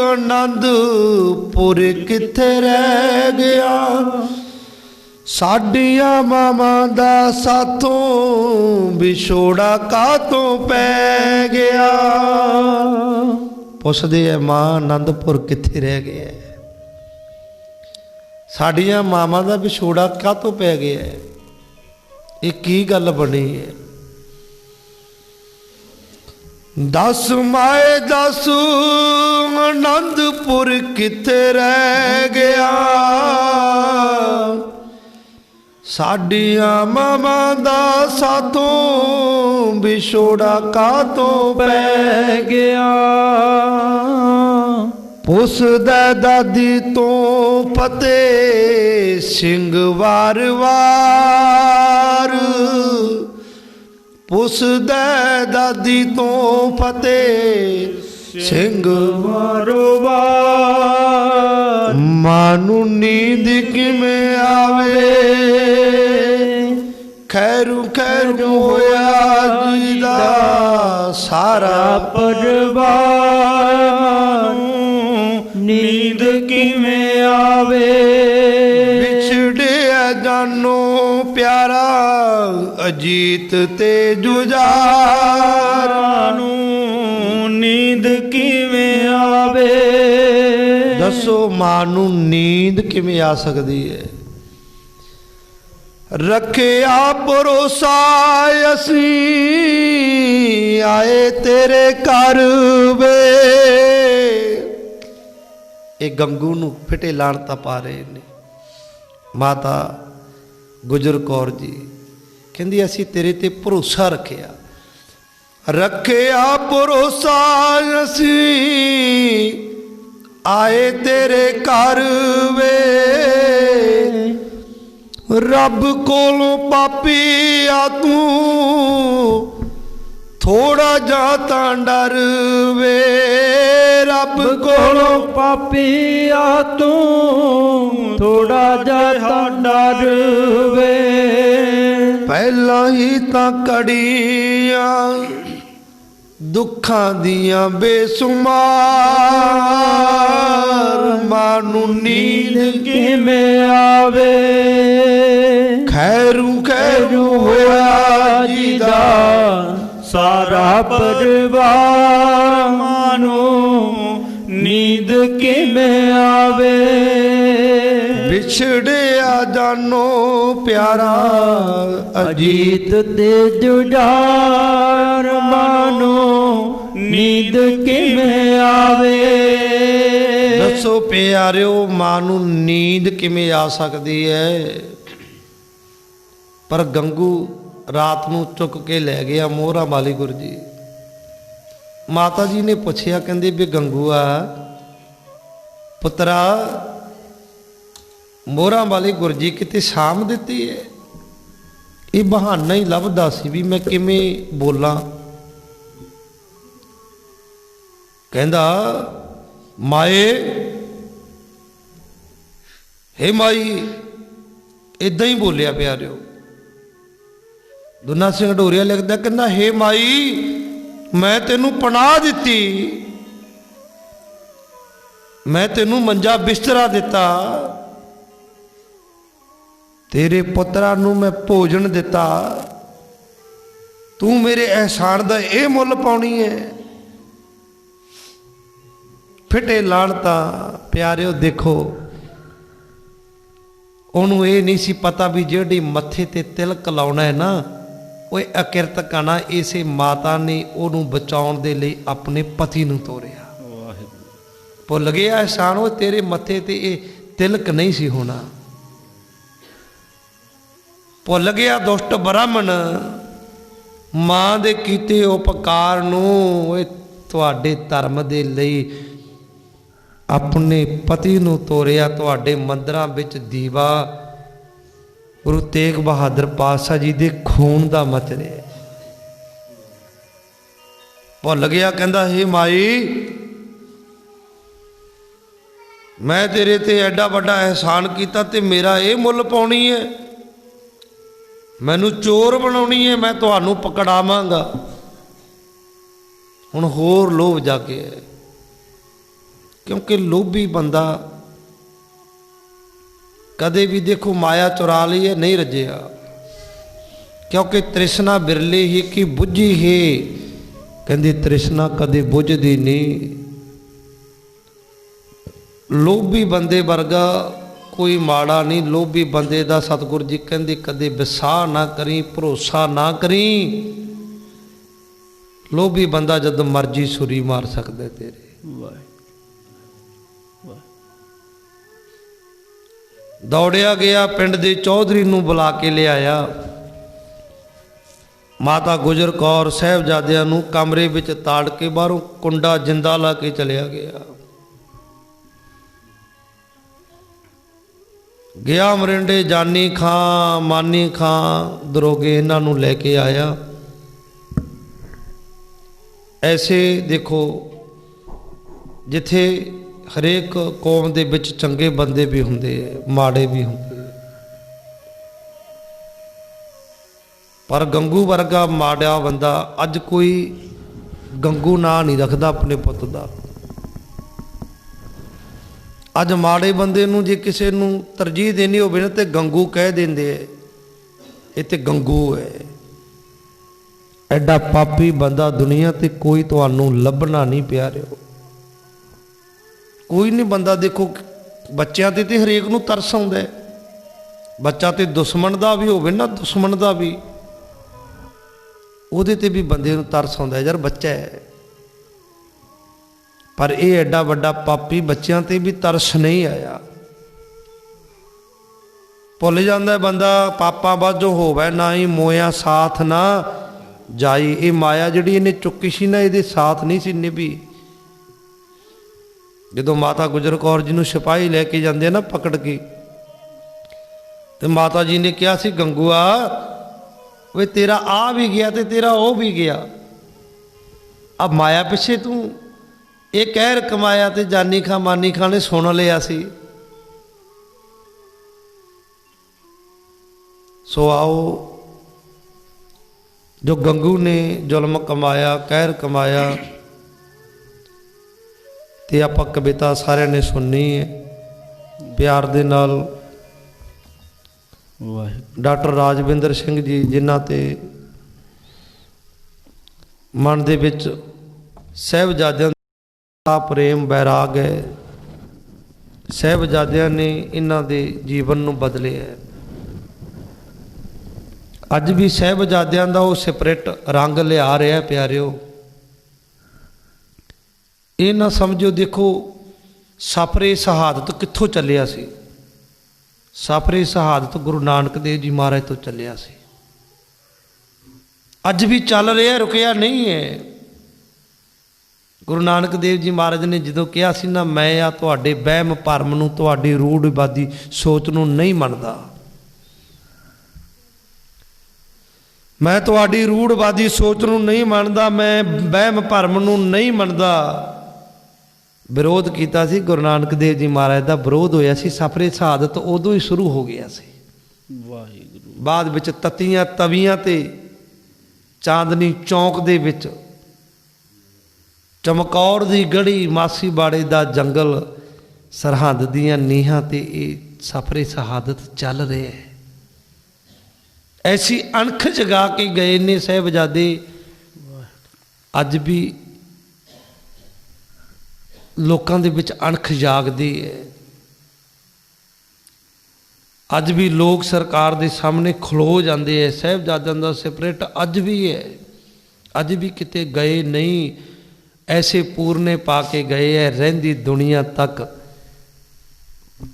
[SPEAKER 1] ਆਨੰਦਪੁਰ ਕਿੱਥੇ ਰਹਿ ਗਿਆ। ਸਾਡੀਆਂ ਮਾਵਾਂ ਦਾ ਸਾਥੋਂ ਵਿਛੋੜਾ ਕਾਹਤੋਂ ਪੈ ਗਿਆ। ਪੁੱਛਦੇ ਐ ਮਾਂ ਆਨੰਦਪੁਰ ਕਿੱਥੇ ਰਹਿ ਗਿਆ, ਸਾਡੀਆਂ ਮਾਵਾਂ ਦਾ ਵਿਛੋੜਾ ਕਾਹਤੋਂ ਪੈ ਗਿਆ, ਇਹ ਕੀ ਗੱਲ ਬਣੀ ਹੈ। ਦਸ ਮਾਏ ਦਸ ਆਨੰਦਪੁਰ ਕਿੱਥੇ ਰਹਿ ਗਿਆ। ਸਾਡੀਆਂ ਮਾਵਾਂ ਦਾ ਸਾਥੋਂ ਵਿਛੋੜਾ ਕਾਹਤੋਂ ਪੈ ਗਿਆ। ਪੁੱਛਦਾ ਦਾਦੀ ਤੋਂ ਫਤਿਹ ਸਿੰਘ ਵਾਰ ਵਾਰ, ਪੁੱਛਦਾ ਦਾਦੀ ਤੋਂ ਫਤਿਹ ਸਿੰਘ ਵਾਰ ਵਾਰ, ਮਾਂ ਨੂੰ ਨੀਂਦ ਕਿਵੇਂ ਆਵੇ। ਖੈਰੂ ਖੈਰੂ ਹੋਇਆ ਜੀ ਦਾ ਸਾਰਾ
[SPEAKER 3] ਪਰਿਵਾਰ, ਨੀਂਦ ਕਿਵੇਂ ਆਵੇ।
[SPEAKER 1] ਵਿਛੜਿਆ ਜਾਨੋ ਪਿਆਰਾ ਅਜੀਤ ਤੇ ਜੁਝਾਰ
[SPEAKER 3] ਨੂੰ ਨੀਂਦ ਕਿਵੇਂ ਆਵੇ।
[SPEAKER 1] ਦੱਸੋ ਮਾਂ ਨੂੰ ਨੀਂਦ ਕਿਵੇਂ ਆ ਸਕਦੀ ਹੈ। ਰੱਖਿਆ ਭਰੋਸਾ ਅਸੀਂ ਆਏ ਤੇਰੇ ਘਰ ਵੇ। ਇਹ ਗੰਗੂ ਨੂੰ ਫਿੱਟੇ ਲਾਣਤਾਂ ਪਾ ਰਹੇ ਨੇ। ਮਾਤਾ ਗੁਜਰ ਕੌਰ ਜੀ ਕਹਿੰਦੀ ਅਸੀਂ ਤੇਰੇ ਤੇ ਭਰੋਸਾ ਰੱਖਿਆ, ਰੱਖਿਆ ਭਰੋਸਾ ਅਸੀਂ ਆਏ ਤੇਰੇ ਘਰ ਵੇ। ਰੱਬ ਕੋਲੋਂ ਪਾਪੀ ਆ ਤੂੰ ਥੋੜਾ ਜਾ ਤਾਂ ਡਰ ਵੇ। ਰੱਬ ਕੋਲੋਂ
[SPEAKER 3] ਪਾਪੀ ਆ ਤੂੰ ਥੋੜਾ ਜਾ ਤਾਂ ਡਰ ਵੇ।
[SPEAKER 1] ਪਹਿਲਾਂ ਹੀ ਤਾਂ ਕੜੀਆਂ ਦੁੱਖਾਂ ਦੀਆਂ ਬੇਸੁਮਾਰ, ਮਾਂ ਨੂੰ ਨੀਂਦ
[SPEAKER 3] ਕਿਵੇਂ ਆਵੇ।
[SPEAKER 1] ਖੈਰੂ ਖੈਰੂ ਹੋਇਆ ਜੀ ਦਾ
[SPEAKER 3] ਸਾਰਾ ਪਰਿਵਾਰ, ਮਾਂ ਨੂੰ ਨੀਂਦ ਕਿਵੇਂ ਆਵੇ।
[SPEAKER 1] ਵਿਛੜਿਆ ਜਾਨੋ ਪਿਆਰਾ
[SPEAKER 3] ਅਜੀਤ ਤੇ ਜੁਝਾਰ, ਮਾਂ ਨੂੰ ਨੀਂਦ ਕਿਵੇਂ ਆਵੇ।
[SPEAKER 1] ਦੱਸੋ ਪਿਆਰਿਓ ਮਾਂ ਨੂੰ ਨੀਂਦ ਕਿਵੇਂ ਆ ਸਕਦੀ ਹੈ। ਪਰ ਗੰਗੂ ਰਾਤ ਨੂੰ ਚੁੱਕ ਕੇ ਲੈ ਗਿਆ ਮੋਹਰਾਂ ਵਾਲੀ ਗੁਰੂ ਜੀ। ਮਾਤਾ ਜੀ ਨੇ ਪੁੱਛਿਆ, ਕਹਿੰਦੇ ਵੀ ਗੰਗੂਆ ਪੁੱਤਰਾ ਮੋਹਰਾਂ ਵਾਲੀ ਗੁਰੂ ਜੀ ਕਿਤੇ ਸਾਂਭ ਦਿੱਤੀ ਹੈ। ਇਹ ਬਹਾਨਾ ਹੀ ਲੱਭਦਾ ਸੀ ਵੀ ਮੈਂ ਕਿਵੇਂ ਬੋਲਾਂ। ਕਹਿੰਦਾ ਮਾਏ हे माई, इदां ही बोलिया प्यारिओ। दुन्ना सिंह ढोरिया लिखदा, कहंदा हे माई, मैं तेनू पनाह दिती, मैं तेनू मंजा बिस्तरा दिता, तेरे पुत्रा नू मैं भोजन दिता, तू मेरे एहसान दा ये मुल पाउणी है। फिटे लाणता प्यारिओ, देखो ਉਹਨੂੰ ਇਹ नहीं सी पता भी ਜਿਹੜੀ मत्थे ते तिलक लाउणा है ना, ਉਹ ਅਕਿਰਤ ਕਣਾ। ਇਸੇ ਮਾਤਾ ਨੇ ਉਹਨੂੰ ਬਚਾਉਣ ਦੇ ਲਈ ਆਪਣੇ ਪਤੀ ਨੂੰ ਤੋਰਿਆ। ਭੁੱਲ ਗਿਆ ਅਹਿਸਾਨ, ਉਹ ਤੇਰੇ ਮੱਥੇ ਤੇ ਇਹ ਤਿਲਕ ਨਹੀਂ ਸੀ ਹੋਣਾ। ਭੁੱਲ ਗਿਆ ਦੁਸ਼ਟ ਬ੍ਰਾਹਮਣ ਮਾਂ ਦੇ ਕੀਤੇ ਉਪਕਾਰ ਨੂੰ। ਇਹ ਤੁਹਾਡੇ ਧਰਮ ਦੇ ਲਈ अपने पति नूं तोरिया। तुहाडे मंदिरां विच दीवा गुरु तेग बहादुर पातशाह जी दे खून दा मच रिहा। भुल गया, कहंदा हे माई, मैं तेरे ते एडा वड्डा एहसान कीता ते मेरा ये मुल पाउणी है, मैनू चोर बनाउणी है, मैं तुहानू पकड़ावांगा। हुण होर लोभ जागे, क्योंकि लोभी बंदा कदे भी देखो माया चुरा ली है, नहीं रजिया। क्योंकि तृष्णा बिरली ही की बुझी है। कहती तृष्णा कदे बुझदी नहीं। लोभी बंदे वर्गा कोई माड़ा नहीं। लोभी बंदे दा सतगुरु जी कहते कदे विसाह ना करी, भरोसा ना करी। लोभी बंदा जद मर्जी सुरी मार सकता तेरे। दौड़िया गया, पिंड दे चौधरी नूं बुला के लियाया। माता गुजर कौर साहिबजादियां नूं कमरे विच ताड़ के बाहरों कुंडा जिंदा ला के चलिया गया। गया मरिंडे जानी खां मानी खां दरोगे इन्हां नूं लैके आया। ऐसे देखो जिथे हरेक कौम दे विच चंगे बंदे भी हुंदे, माड़े भी हुंदे, पर गंगू वर्गा माड़ा बंदा अज कोई गंगू ना नहीं रखदा अपने पुत दा। अज माड़े बंदे नूं जे किसे नूं तरजीह देनी होवे ना ते गंगू कह देंदे, ये ते गंगू है। एडा पापी बंदा दुनिया ते कोई तुहानूं लभना नहीं प्यारिओ। कोई नहीं बंदा। देखो बच्चों ते हरेक नूं तरस आउंदा है। बच्चा तो दुश्मन का भी होवे ना, दुश्मन का भी, उहदे ते भी बंदे नूं तरस आउंदा है, यार बच्चा है। पर यह एडा वड्डा पापी बच्चों ते भी तरस नहीं आया। भुल जांदा बंदा पापा बाजो होवे ना ही मोया साथ ना जाई। ये माया जिहड़ी इहने चुकी सी ना, इहदे साथ नहीं सी निभी। जो माता गुजर कौर जी नूं सिपाही लैके जाते ना पकड़ के, तो माता जी ने कहा सी गंगूआ वे तेरा आ भी गया तो तेरा वो भी गया। अब माया पिछे तू ये कहर कमाया तो जानी खां मानी खां ने सुन लिया सी। सो आओ, जो गंगू ने जुल्म कमाया, कहर कमाया, ते आपां कविता सारिਆਂ ने सुननी है प्यार दे नाल। डॉक्टर राजविंदर सिंह जी जिन्हां ते मन दे विच साहिबजादियां दा प्रेम बैराग है। साहिबजादियां ने इन्हां दे जीवन नूं बदले है। अज भी साहिबजादियां दा वो स्पिरिट रंग लिया रहा है प्यारिओ। ये ना समझो, देखो सफरे शहादत कित्थों चलिया सी। सफरे शहादत गुरु नानक देव जी महाराज तो चलिया सी। अज भी चल रहा, रुकिया नहीं है। गुरु नानक देव जी महाराज ने जो कहा सी ना, मैं आ तुहाडे वहम भरम नूं, तुहाडी रूढ़वादी सोच नूं नहीं मनदा। मैं तुहाडी रूढ़वादी सोच नूं नहीं मनदा, मैं वहम भरम नूं नहीं मनदा। ਵਿਰੋਧ ਕੀਤਾ ਸੀ। ਗੁਰੂ ਨਾਨਕ ਦੇਵ ਜੀ ਮਹਾਰਾਜ ਦਾ ਵਿਰੋਧ ਹੋਇਆ ਸੀ। ਸਫਰੇ ਸ਼ਹਾਦਤ ਉਦੋਂ ਹੀ ਸ਼ੁਰੂ ਹੋ ਗਿਆ ਸੀ।
[SPEAKER 2] ਵਾਹਿਗੁਰੂ।
[SPEAKER 1] ਬਾਅਦ ਵਿੱਚ ਤਤੀਆਂ ਤਵੀਆਂ ਤੇ ਚਾਂਦਨੀ ਚੌਂਕ ਦੇ ਵਿੱਚ ਚਮਕੌਰ ਦੀ ਗੜੀ, ਮਾਸੀ ਬਾੜੇ ਦਾ ਜੰਗਲ, ਸਰਹੰਦ ਦੀਆਂ ਨੀਹਾਂ ਤੇ ਇਹ ਸਫਰੇ ਸ਼ਹਾਦਤ ਚੱਲ ਰਿਹਾ ਹੈ। ਐਸੀ ਅਣਖ ਜਗਾ ਕੇ ਗਏ ਨੇ ਸਾਹਿਬਜ਼ਾਦੇ। ਅੱਜ ਵੀ ਲੋਕਾਂ ਦੇ ਵਿੱਚ ਅਣਖ ਜਾਗਦੀ ਹੈ। ਅੱਜ ਵੀ ਲੋਕ ਸਰਕਾਰ ਦੇ ਸਾਹਮਣੇ ਖਲੋ ਜਾਂਦੇ ਹੈ। ਸਾਹਿਬਜ਼ਾਦਿਆਂ ਦਾ ਸਪਿਰਿਟ ਅੱਜ ਵੀ ਹੈ। ਅੱਜ ਵੀ ਕਿਤੇ ਗਏ ਨਹੀਂ। ਐਸੇ ਪੂਰਨੇ ਪਾ ਕੇ ਗਏ ਹੈ। ਰਹਿੰਦੀ ਦੁਨੀਆ ਤੱਕ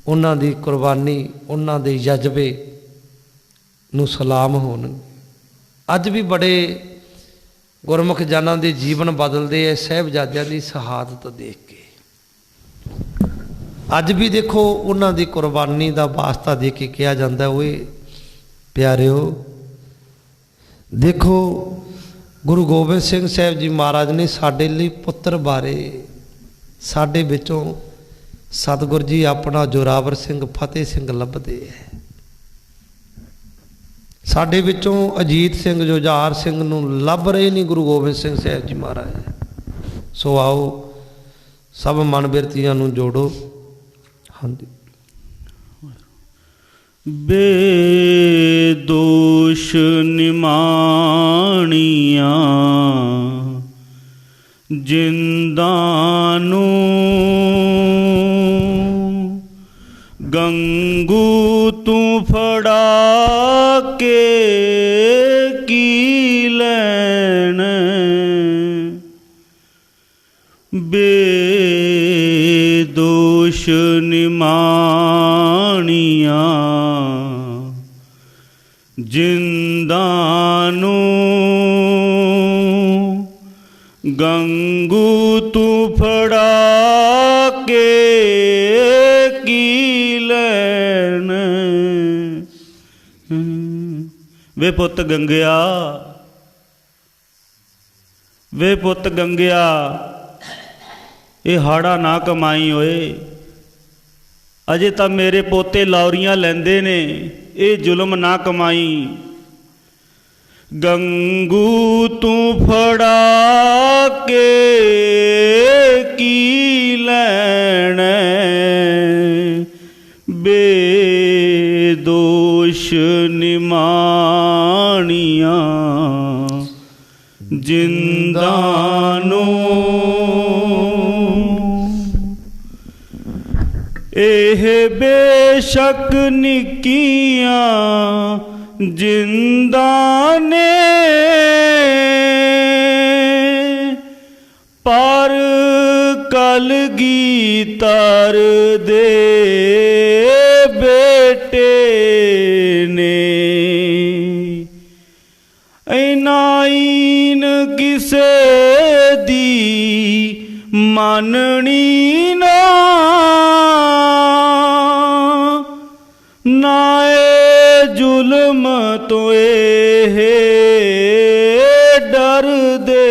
[SPEAKER 1] ਉਹਨਾਂ ਦੀ ਕੁਰਬਾਨੀ, ਉਹਨਾਂ ਦੇ ਜਜ਼ਬੇ ਨੂੰ ਸਲਾਮ ਹੋਣ। ਅੱਜ ਵੀ ਬੜੇ ਗੁਰਮੁਖ ਜਨਾਂ ਦੇ ਜੀਵਨ ਬਦਲਦੇ ਹੈ ਸਾਹਿਬਜ਼ਾਦਿਆਂ ਦੀ ਸ਼ਹਾਦਤ ਦੇਖ ਕੇ। ਅੱਜ ਵੀ ਦੇਖੋ ਉਹਨਾਂ ਦੀ ਕੁਰਬਾਨੀ ਦਾ ਵਾਸਤਾ ਦੇ ਕੇ ਕਿਹਾ ਜਾਂਦਾ, ਓਏ ਪਿਆਰਿਓ ਦੇਖੋ ਗੁਰੂ ਗੋਬਿੰਦ ਸਿੰਘ ਸਾਹਿਬ ਜੀ ਮਹਾਰਾਜ ਨੇ ਸਾਡੇ ਲਈ ਪੁੱਤਰ ਬਾਰੇ, ਸਾਡੇ ਵਿੱਚੋਂ ਸਤਿਗੁਰ ਜੀ ਆਪਣਾ ਜੋਰਾਵਰ ਸਿੰਘ, ਫਤਿਹ ਸਿੰਘ ਲੱਭਦੇ ਹੈ। ਸਾਡੇ ਵਿੱਚੋਂ ਅਜੀਤ ਸਿੰਘ, ਜੁਝਾਰ ਸਿੰਘ ਨੂੰ ਲੱਭ ਰਹੇ ਨਹੀਂ ਗੁਰੂ ਗੋਬਿੰਦ ਸਿੰਘ ਸਾਹਿਬ ਜੀ ਮਹਾਰਾਜ। ਸੋ ਆਓ ਸਭ ਮਨ ਬਿਰਤੀਆਂ ਨੂੰ ਜੋੜੋ। ਹਾਂਜੀ।
[SPEAKER 2] ਬੇਦੋਸ਼ ਨਿਮਾਣੀਆਂ ਜਿੰਦਾਂ ਨੂੰ ਗੰਗੂ ਤੂੰ ਫੜਾ ਕੇ ਕੀ ਲੈਣ। ਬੇਦੋਸ਼ ਨਿਮਾਣੀਆਂ ਜਿੰਦਾਂ ਨੂੰ ਗੰਗੂ ਤੂੰ ਫੜਾ ਕੇ ਕੀ ਲੈਣ। ਵੇ ਪੁੱਤ ਗੰਗਿਆ, ਵੇ ਪੁੱਤ ਗੰਗਿਆ, ਇਹ ਹਾੜਾ ਨਾ ਕਮਾਈ ਓਏ। ਅਜੇ ਤਾਂ ਮੇਰੇ ਪੋਤੇ ਲੌਰੀਆਂ ਲੈਂਦੇ ਨੇ, ਇਹ ਜ਼ੁਲਮ ਨਾ ਕਮਾਈ। ਗੰਗੂ ਤੂੰ ਫੜਾ ਕੇ ਕੀ ਲੈਣ। ਬੇਦੋਸ਼ ਨਿਮਾਣੀਆਂ ਜਿੰਦਾਂ ਨੂੰ ਇਹ ਬੇਸ਼ੱਕ ਨਿੱਕੀਆਂ ਜਿੰਦਾਂ ਨੇ ਪਰ ਕਲਗੀਧਰ ਦੇ ਬੇਟੇ ਨੇ। ਇਨਾਈਨ ਕਿਸੇ ਦੀ ਮਾਨਣੀ ਨਾ, ਨਾਏ ਜ਼ੁਲਮ ਤੋਂ ਇਹ ਡਰਦੇ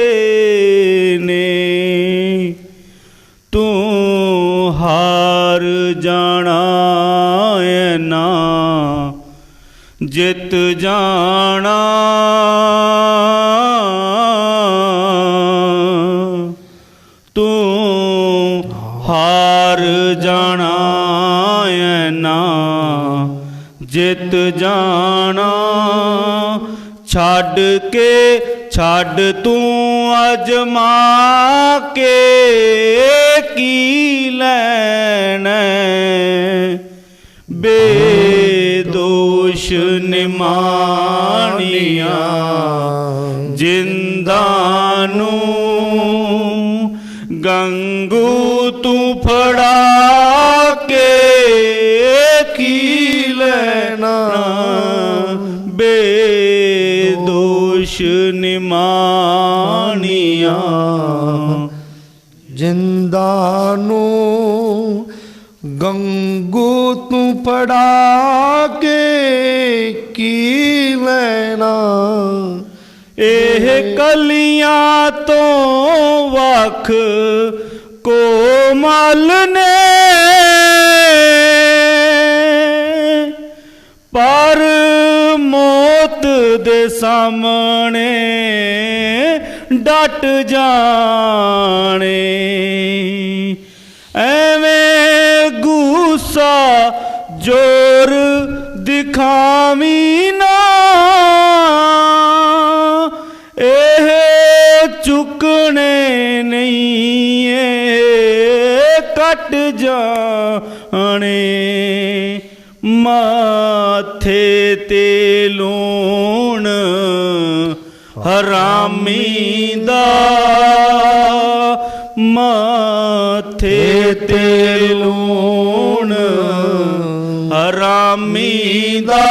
[SPEAKER 2] ਨੇ। ਤੂੰ ਹਾਰ ਜਾਣਾ ਏ ਨਾ ਜਿੱਤ ਜਾਣਾ। ਤੂੰ ਹਾਰ ਜਾਣਾ ਏ ਨਾ ਜਿੱਤ ਜਾਣਾ। ਛੱਡ ਤੂੰ ਅਜਮਾ ਕੇ ਕੀ ਲੈਣਾ। ਬੇਦੋਸ਼ ਨਿਮਾਣੀਆਂ ਜਿੰਦਾਂ ਨੂੰ ਗੰਗੂ ਤੂੰ ਫੜਾ ਕੇ ਕੀ ਲੈਣਾ। ਬੇਦੋਸ਼ ਨਿਮਾਣੀਆਂ
[SPEAKER 1] ਜਿੰਦਾਂ ਨੂੰ ਗੰਗੂ ਤੂੰ ਫੜਾ ਕੇ ਕੀ ਲੈਣਾ।
[SPEAKER 2] ਇਹ ਕਲੀਆਂ ਤੋਂ ਵੱਖ ਕੋਈ ਮਲ ਨੇ ਪਰ ਮੌਤ ਦੇ ਸਾਹਮਣੇ ਡਟ ਜਾਣੇ ਐਵੇਂ ਗੁੱਸਾ ਜ਼ੋਰ ਦਿਖਾਵੀਂ ਨਾ ਇਹ ਚੁੱਕਣੇ ਨਹੀਂ ਏ ਕੱਟ ਜਾਣੇ ਮਾਥੇ ਤੇ ਲੂਣ ਹਰਾਮੀ ਦਾ ਮਾਥੇ ਤੇ ਲੂਣ ਹਰਾਮੀ ਦਾ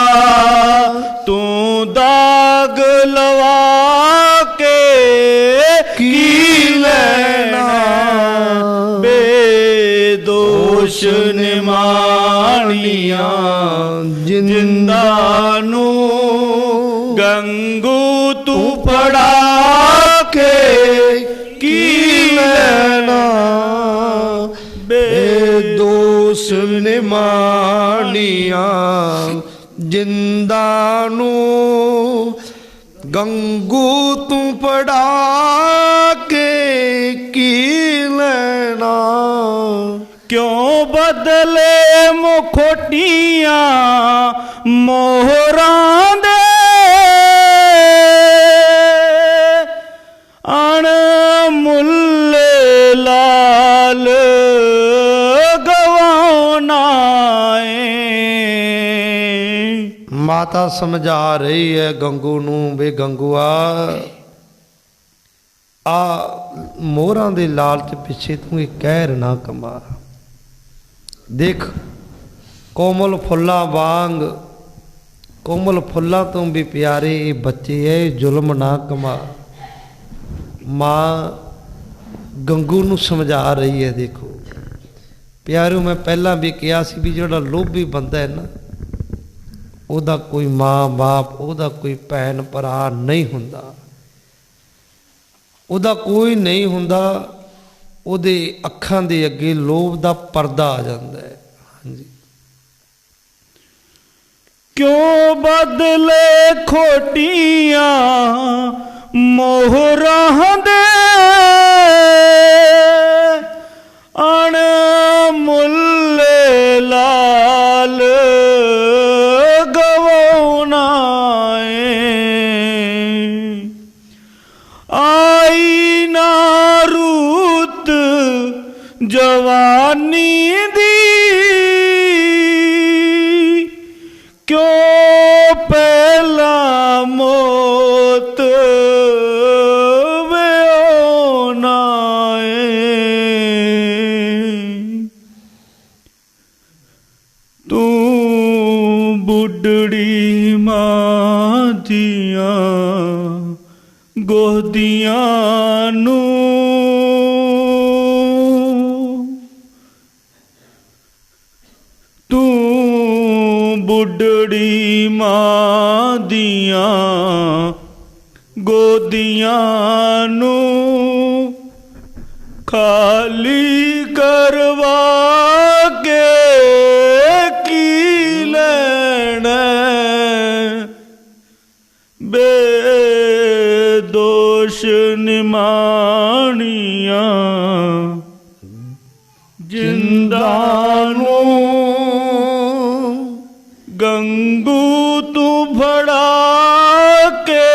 [SPEAKER 2] ਤੂੰ ਦਾਗ ਲਵਾ ਕੇ ਕੀ ਲੈਣਾ ਬੇਦੋਸ਼ ਨਿਮਾਣੀਆਂ ਜਿੰਦਾ ਨੂੰ ਗੰਗੂ ਤੂੰ ਫੜਾ ਕੇ ਕੀ ਲੈਣਾ
[SPEAKER 1] ਬੇਦੋਸ਼ ਨਿਮਾਣੀਆਂ ਜਿੰਦਾ ਨੂੰ ਗੰਗੂ ਤੂੰ ਪੜਾ ਕੇ ਕੀ ਲੈਣਾ
[SPEAKER 2] ਕਿਉਂ ਬਦਲੇ ਮੁਖੋਟੀਆਂ ਮੋਹਰਾਂ ਦੇ ਅਣਮੁੱਲ ਲਾਲ ਗਵਾਉਣਾ ਏ।
[SPEAKER 1] ਮਾਤਾ ਸਮਝਾ ਰਹੀ ਹੈ ਗੰਗੂ ਨੂੰ, ਵੇ ਗੰਗੂਆ ਆ ਮੋਹਰਾਂ ਦੇ ਲਾਲਚ ਪਿੱਛੇ ਤੂੰ ਇਹ ਕਹਿਰ ਨਾ ਕਮਾ। ਦੇਖ ਕੋਮਲ ਫੁੱਲਾਂ ਵਾਂਗ, ਕੋਮਲ ਫੁੱਲਾਂ ਤੋਂ ਵੀ ਪਿਆਰੇ ਇਹ ਬੱਚੇ ਐ, ਜ਼ੁਲਮ ਨਾ ਕਮਾ। ਮਾਂ ਗੰਗੂ ਨੂੰ ਸਮਝਾ ਰਹੀ ਹੈ। ਦੇਖੋ ਪਿਆਰਿਓ, ਮੈਂ ਪਹਿਲਾਂ ਵੀ ਕਿਹਾ ਸੀ ਵੀ ਜਿਹੜਾ ਲੋਭੀ ਬੰਦਾ ਹੈ ਨਾ, ਉਹਦਾ ਕੋਈ ਮਾਂ ਬਾਪ, ਉਹਦਾ ਕੋਈ ਭੈਣ ਭਰਾ ਨਹੀਂ ਹੁੰਦਾ, ਉਹਦਾ ਕੋਈ ਨਹੀਂ ਹੁੰਦਾ। ਉਹਦੇ ਅੱਖਾਂ ਦੇ ਅੱਗੇ ਲੋਭ ਦਾ ਪਰਦਾ ਆ ਜਾਂਦਾ ਹੈ। ਹਾਂਜੀ,
[SPEAKER 2] ਕਿਉਂ ਬਦਲੇ ਖੋਟੀਆਂ ਮੋਹਰਾਂ ਦੇ ਅਣਮੁੱਲ ਲਾਲ ਗਵਾਉਣਾ ਏ। ਆਈ ਨਾ ਰੂਤ ਜਵਾਨੀ ਦੀ ਕਿਉਂ ਪਹਿਲਾ ਮੌਤ ਵਿਆਹੁਣਾ ਏ। ਤੂੰ ਬੁੱਢੜੀ ਮਾਂ ਦੀਆਂ ਗੋਦੀਆਂ ਨੂੰ ਤੂੰ ਬੁੱਢੜੀ ਮਾਂ ਦੀਆਂ ਗੋਦੀਆਂ ਨੂੰ ਖਾਲੀ ਕਰਵਾ ਕੇ ਕੀ ਲੈਣਾ ਬੇਦੋਸ਼ ਨਿਮਾਣੀਆਂ ਜਿੰਦਾ ਨੂੰ ਗੰਗੂ ਤੂੰ ਫੜਾ ਕੇ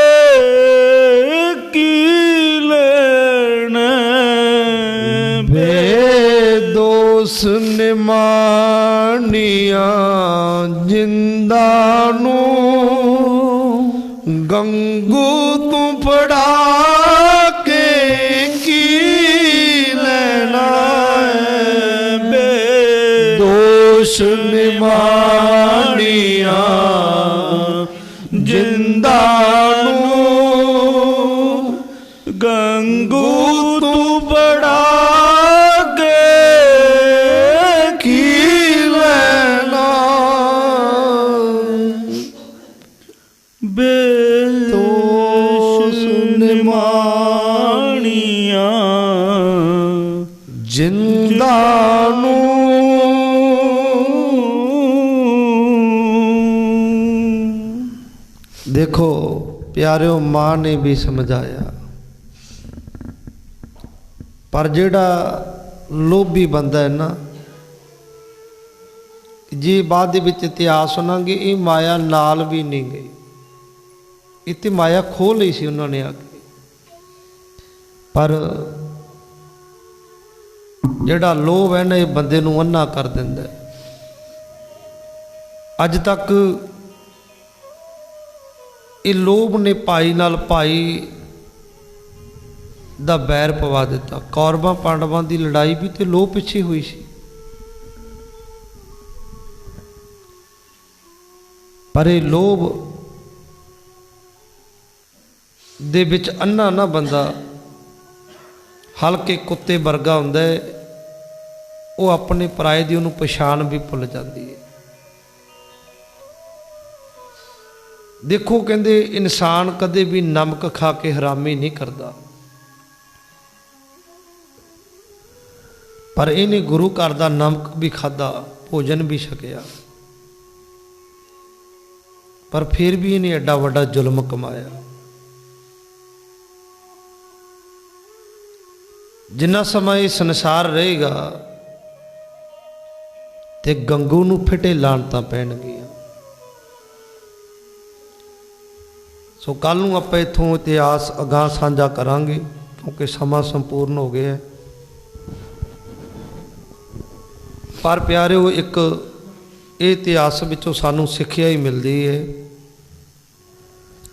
[SPEAKER 2] ਕੀ ਲੈਣਾ
[SPEAKER 1] ਬੇਦੋਸ਼ ਨਿਮਾਣੀਆਂ ਜਿੰਦਾ ਨੂੰ ਗੰਗੂ ਤੂੰ ਫੜਾ ਕੇ ਕੀ ਲੈਣਾ ਬੇਦੋਸ਼ ਨਿਮਾਣੀਆਂ ਜਿੰਦਾ ਨੂੰ ਗੰਗੂ ਤੂੰ ਫੜਾ ਕੇ ਕੀ ਲੈਣਾ ਬੇਦੋਸ਼ ਨਿਮਾਣੀਆਂ
[SPEAKER 3] ਜਿੰਦਾ
[SPEAKER 1] देखो प्यारिओ, माँ ने भी समझाया, पर जेड़ा लोभी बंदा है ना, जी बाद विच इतिहास सुनांगे, ये माया नाल भी नहीं गई, इतनी माया खो ली सी उन्होंने आके। पर जेड़ा लोभ है ना, ये बंदे नूं अन्ना कर दिंदा है। अज तक ये लोभ ने भाई नाल भाई दा बैर पवा दिता। कौरवां पांडवां दी लड़ाई भी तो लोभ पिछे हुई सी, पर ये लोभ दे विच अन्ना ना बंदा हल्के कुत्ते वर्गा हुंदा है, वो अपने पराए दी उन्होंने पछाण भी भुल जाती है। देखो कहते इंसान कदे भी नमक खा के हरामी नहीं करता, पर इन्हें गुरु घर दा नमक भी खादा, भोजन भी छकिया, पर फिर भी इन्हें एडा वड्डा जुल्म कमाया। जिन्ना समा ये संसार रहेगा ते गंगू नूं फिटे लाणतां पैणगीआं। सो कल नूं आपां इत्थों इतिहास अगाह साझा करांगे, क्योंकि समा संपूर्ण हो गया है। पर प्यारिओ, एक इतिहास विचों सानूं सिੱਖਿਆ ही मिलती है।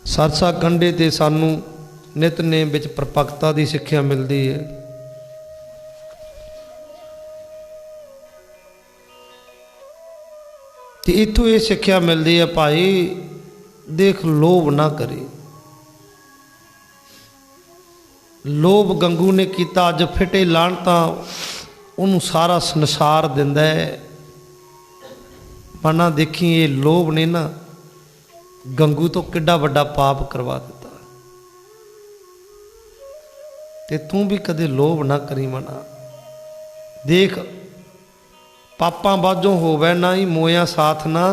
[SPEAKER 1] सरसा कंढे ते सानूं नितनेम विच प्रपक्ता की सिੱਖਿਆ मिलती है। तो इत्थों ये सिੱਖਿਆ मिलती है, भाई देख लोभ ना करी। लोभ गंगू ने किया, अज फिटे लाणता उन्होंने सारा संसार दिंदा है। मना देखी ये लोभ ने ना गंगू तो किड्डा वड्डा पाप करवा दिता। ते तू भी कदे लोभ ना करी मना। देख पापां बाजों होवे ना ही मोया साथ ना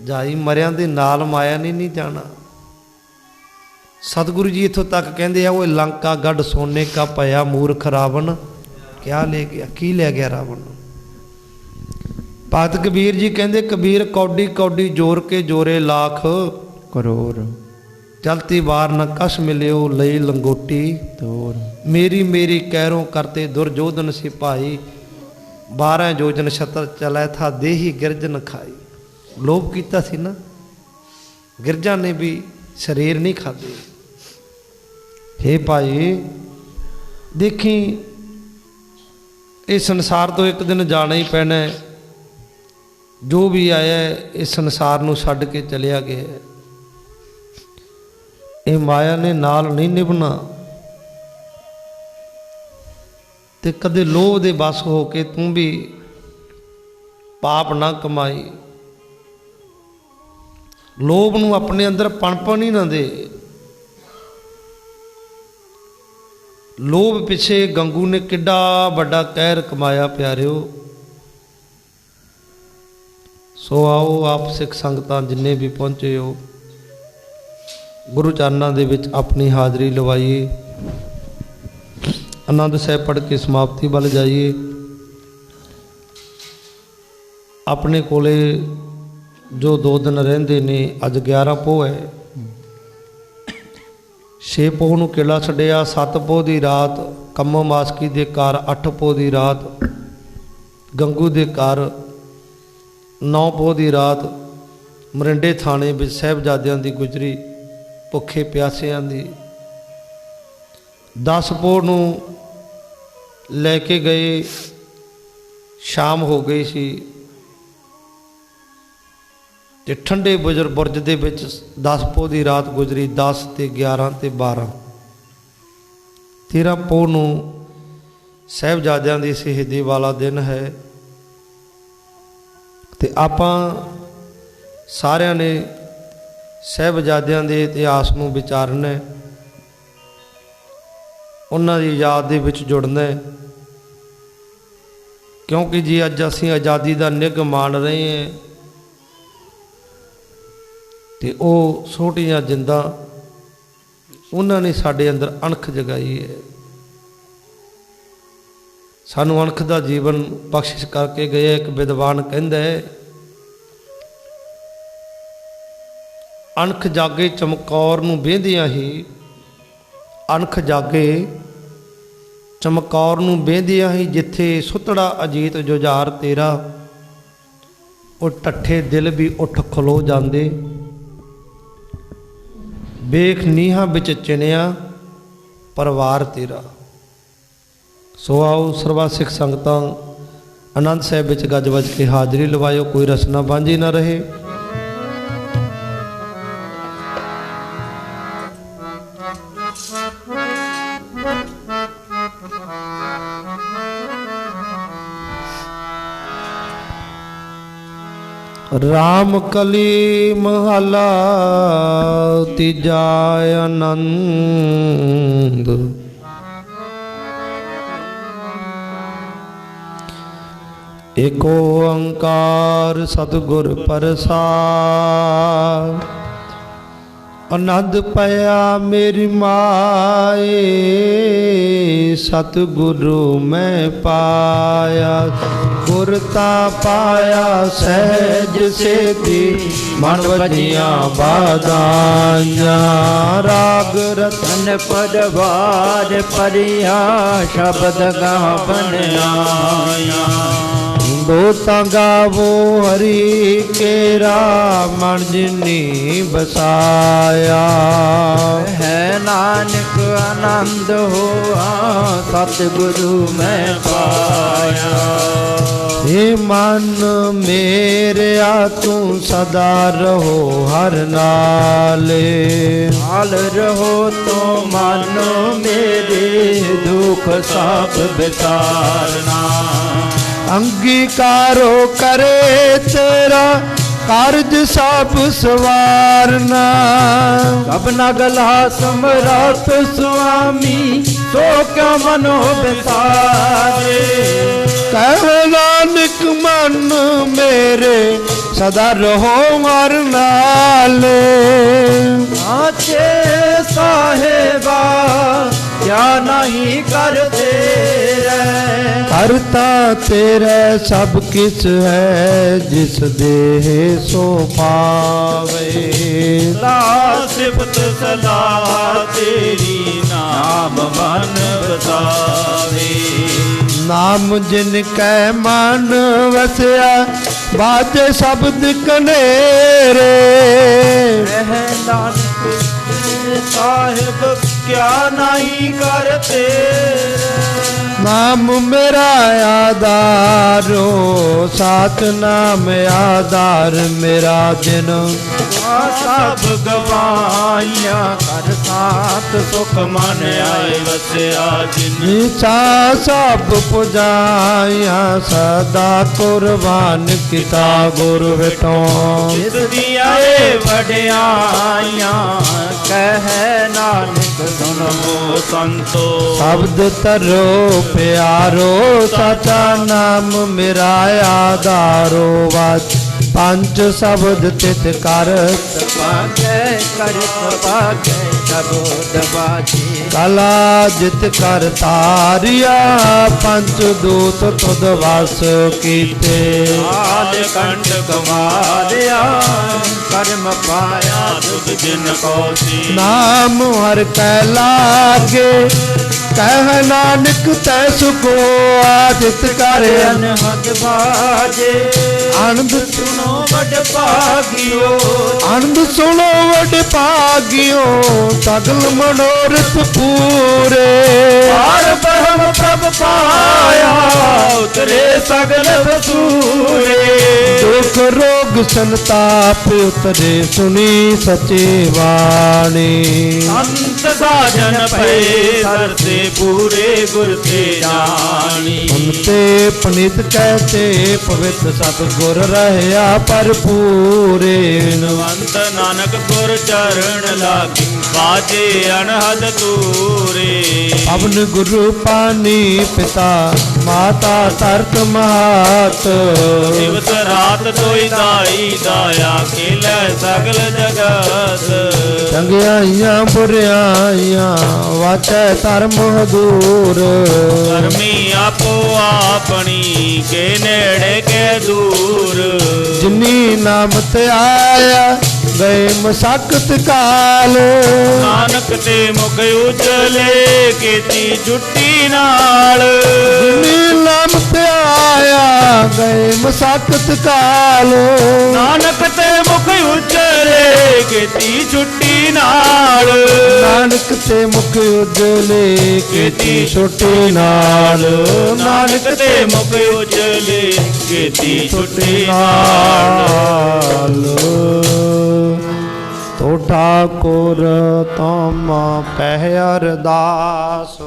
[SPEAKER 1] जाई, मरियां दे नाल माया ने नहीं जाना। सतगुरु जी इत्थों तक कहते हैं, वो लंका गढ़ सोने का पया मूर्ख रावण क्या ले गया, की ले गया रावण। भगत कबीर जी कहते, कबीर कौडी कौडी जोर के जोरे लाख
[SPEAKER 3] करोड़,
[SPEAKER 1] चलती बार न कस मिलियो लई लंगोटी
[SPEAKER 3] तोर।
[SPEAKER 1] मेरी मेरी कैरों करते दुर्योधन सिपाही, 12 योजन छतर चला था देही गिरजन खाई। लोभ किया सी ना, गिरजा ने भी शरीर नहीं खाते। हे भाई देखी, इस संसार तो एक दिन जाना ही पैना है। जो भी आया है इस संसार नूं छड्ड के चलिया गया है। ये माया ने नाल नहीं निभना, ते कदे लोभ दे बस हो के तू भी पाप ना कमाई। लोभ नूं अपने अंदर पणपण ही ना दे। लोभ पिछे गंगू ने किड्डा बड़ा कहर कमाया प्यारिओ। सो आओ आप सिख संगतां जिन्ने भी पहुँचे हो, गुरु चरनां दे विच अपनी हाज़री लवाइए। आनंद साहिब पढ़ के समाप्ति वाल जाइए। अपने कोले जो 2 दिन रहिंदे ने, अज 11 पोह है, 6 पोह नूं किला छड्डिया, 7 पोह की रात कम्मो मासकी दे घर, 8 पोह की रात गंगू दे घर, 9 पोह की रात मरिंडे थाने विच साहिबजादियां दी गुजरी, भुखे प्यासियां दी। 10 पोह नूं लैके गए, शाम हो गई सी ते ठंडे बुरज दे विच 10 पोह की रात गुजरी। 10 ते 11 ते 12 13 पोह नूं साहिबजादियां दी शहीदी वाला दिन है। ते आपां सारिਆਂ ने साहिबजादियां दे इतिहास नूं विचारना, उन्हां दी याद दे विच जुड़ना। क्योंकि जी अज असीं आज़ादी का निग मान रहे हैं तो वो छोटियां जिंदा उन्होंने साडे अंदर अणख जगाई है। सानू अणख का जीवन बख्शिश करके गए। एक विद्वान कहंदा है, अणख जागे चमकौर नूं वेंदियां ही, अणख जागे चमकौर नूं वेंदियां ही, जिथे सुतड़ा अजीत जुझार तेरा, वो टट्ठे दिल भी उठ खलो जांदे। वेख नीहां विच चिणिया परिवार तेरा। सो आओ सर्वा सिख संगतां आनंद साहिब विच गज वज के हाज़री लवायो, कोई रसना बांझी ना रहे। राम कली महला तीजा आनंद। एको ओंकार सतगुर प्रसाद, आनंद पया मेरी माए, सतगुरु मैं पाया। गुरता पाया सहज सेती, मन वजिया बाधाइयां। राग रतन
[SPEAKER 3] पदवार परिया, शब्द गावन आया।
[SPEAKER 1] दोता गावो हरि केरा, मन जिनी बसाया।
[SPEAKER 3] है नानक आनंद हुआ, सतगुरु मैं पाया।
[SPEAKER 1] हे मन मेरे तू सदा रहो हर नाले।
[SPEAKER 3] हाल रहो तो मानो मेरे, दुख सब बिसारना।
[SPEAKER 1] अंगीकारो करे तेरा, कारज सब सवारना।
[SPEAKER 3] कब न गला समरथ स्वामी, सो क्या मनो बिसारे।
[SPEAKER 1] कह नानक मन मेरे, सदा रहो हर नाले।
[SPEAKER 3] आचे साहेबा क्या नहीं करते रे।
[SPEAKER 1] करता तेरे सब किस है, जिस देह सो पावे।
[SPEAKER 2] ला सिफत सदा तेरी, नाम मन बसावे।
[SPEAKER 1] नाम जिनकै मन वसया, बाजे शब्द कनेरे।
[SPEAKER 3] नानक साहिब क्या नहीं करते।
[SPEAKER 1] नाम मेरा आधारो, सात नाम आधार मेरा जिन।
[SPEAKER 3] सब गवाइया कर साथ,
[SPEAKER 2] सुख मन आए वसया जिन।
[SPEAKER 1] निशा सब पुजाया, सदा कुर्बान किता गुर विटो।
[SPEAKER 2] दिया
[SPEAKER 3] वड्याइया कह नानक सुनो
[SPEAKER 2] संतो।
[SPEAKER 1] शब्द तरो प्यारो, सचा नाम मेरा आधारो। वाच पंच शब्द तित कर,
[SPEAKER 3] पागे कर पागे शब्द बाजी।
[SPEAKER 1] कला जित कर तारिया, पंच दूत तुद वास कीते।
[SPEAKER 2] आद कंठ गवालिया,
[SPEAKER 3] कर्म पाया
[SPEAKER 2] दुख जिन को सी।
[SPEAKER 1] नाम हर कै लागे, कह नानक तै सुको। आदित कर
[SPEAKER 3] अनहद बाजे,
[SPEAKER 1] आनंद
[SPEAKER 3] सुनो बड़ भागियो।
[SPEAKER 1] आनंद सुनो वड भागियो, सगल मनोरथ पूरे।
[SPEAKER 2] पार ब्रह्म प्रभ पाया, उतरे सगल बसूरे।
[SPEAKER 1] दुख रोग संताप उतरे, सुनी सची वाणी।
[SPEAKER 2] संत साजन पे सरते, ਪੂਰੇ ਗੁਰ ਤੇ ਜਾਣੀ।
[SPEAKER 1] ਸੁਨਤੇ ਪੁਨੀਤ ਕਹਤੇ ਪਵਿੱਤ ਸਤਿਗੁਰ ਰਹਿਆ ਭਰਪੂਰੇ।
[SPEAKER 2] ਬਿਨਵੰਤ ਨਾਨਕ ਗੁਰ ਚਰਨ ਲਾਗੀ ਬਾਜੇ ਅਨਹਦ ਤੂਰੇ।
[SPEAKER 1] ਪਵਨ ਗੁਰੂ ਪਾਣੀ ਪਿਤਾ ਮਾਤਾ ਧਰਤ ਮਾਤ।
[SPEAKER 2] ਦਿਵਸ ਰਾਤ ਤੋਈ ਦਾਈ ਦਾਇਆ ਖੇਲੇ ਸਗਲ ਜਗਤ।
[SPEAKER 1] ਚੰਗਿਆਈਆਂ ਬੁਰਿਆਈਆਂ ਵਾਚੈ ਧਰਮ ਹਦੂਰ।
[SPEAKER 2] ਧਰਮੀ ਆਪੋ ਆਪਣੀ ਕੇ ਨੇੜੇ ਕੇ ਦੂਰ।
[SPEAKER 1] ਜਿਨੀ ਨਾਮ ਤੇ ਆਇਆ ਗਏ ਮਸਕਤ ਕਾਲ।
[SPEAKER 2] ਨਾਨਕ ਤੇ ਮੁਖ ਉਜਲੇ ਕੀਤੀ ਜੁੱਟੀ ਨਾਲ।
[SPEAKER 1] ਜਿਨੀ ਨਾਮ ਤੇ ਆਇਆ ਗਏ ਮਸਕਤ ਕਾਲ।
[SPEAKER 2] ਨਾਨਕ ਤੇ ਮੁਖ ਉਜਲੇ ਕੀਤੀ ਜੁੱਟੀ ਨਾਲ।
[SPEAKER 1] ਨਾਨਕ ਤੇ ਮੁਖ ਉਜਲੇ ਕੀਤੀ ਛੋਟੀ ਨਾਲ।
[SPEAKER 2] ਨਾਨਕ ਤੇ ਮੁਖ ਉਜਲੇ ਕੀਤੀ ਛੁੱਟੀ
[SPEAKER 1] ਨਾਲ। ਤੋ ਠਾਕੁਰ ਤੁਮ ਪਹਿ ਅਰਦਾਸ।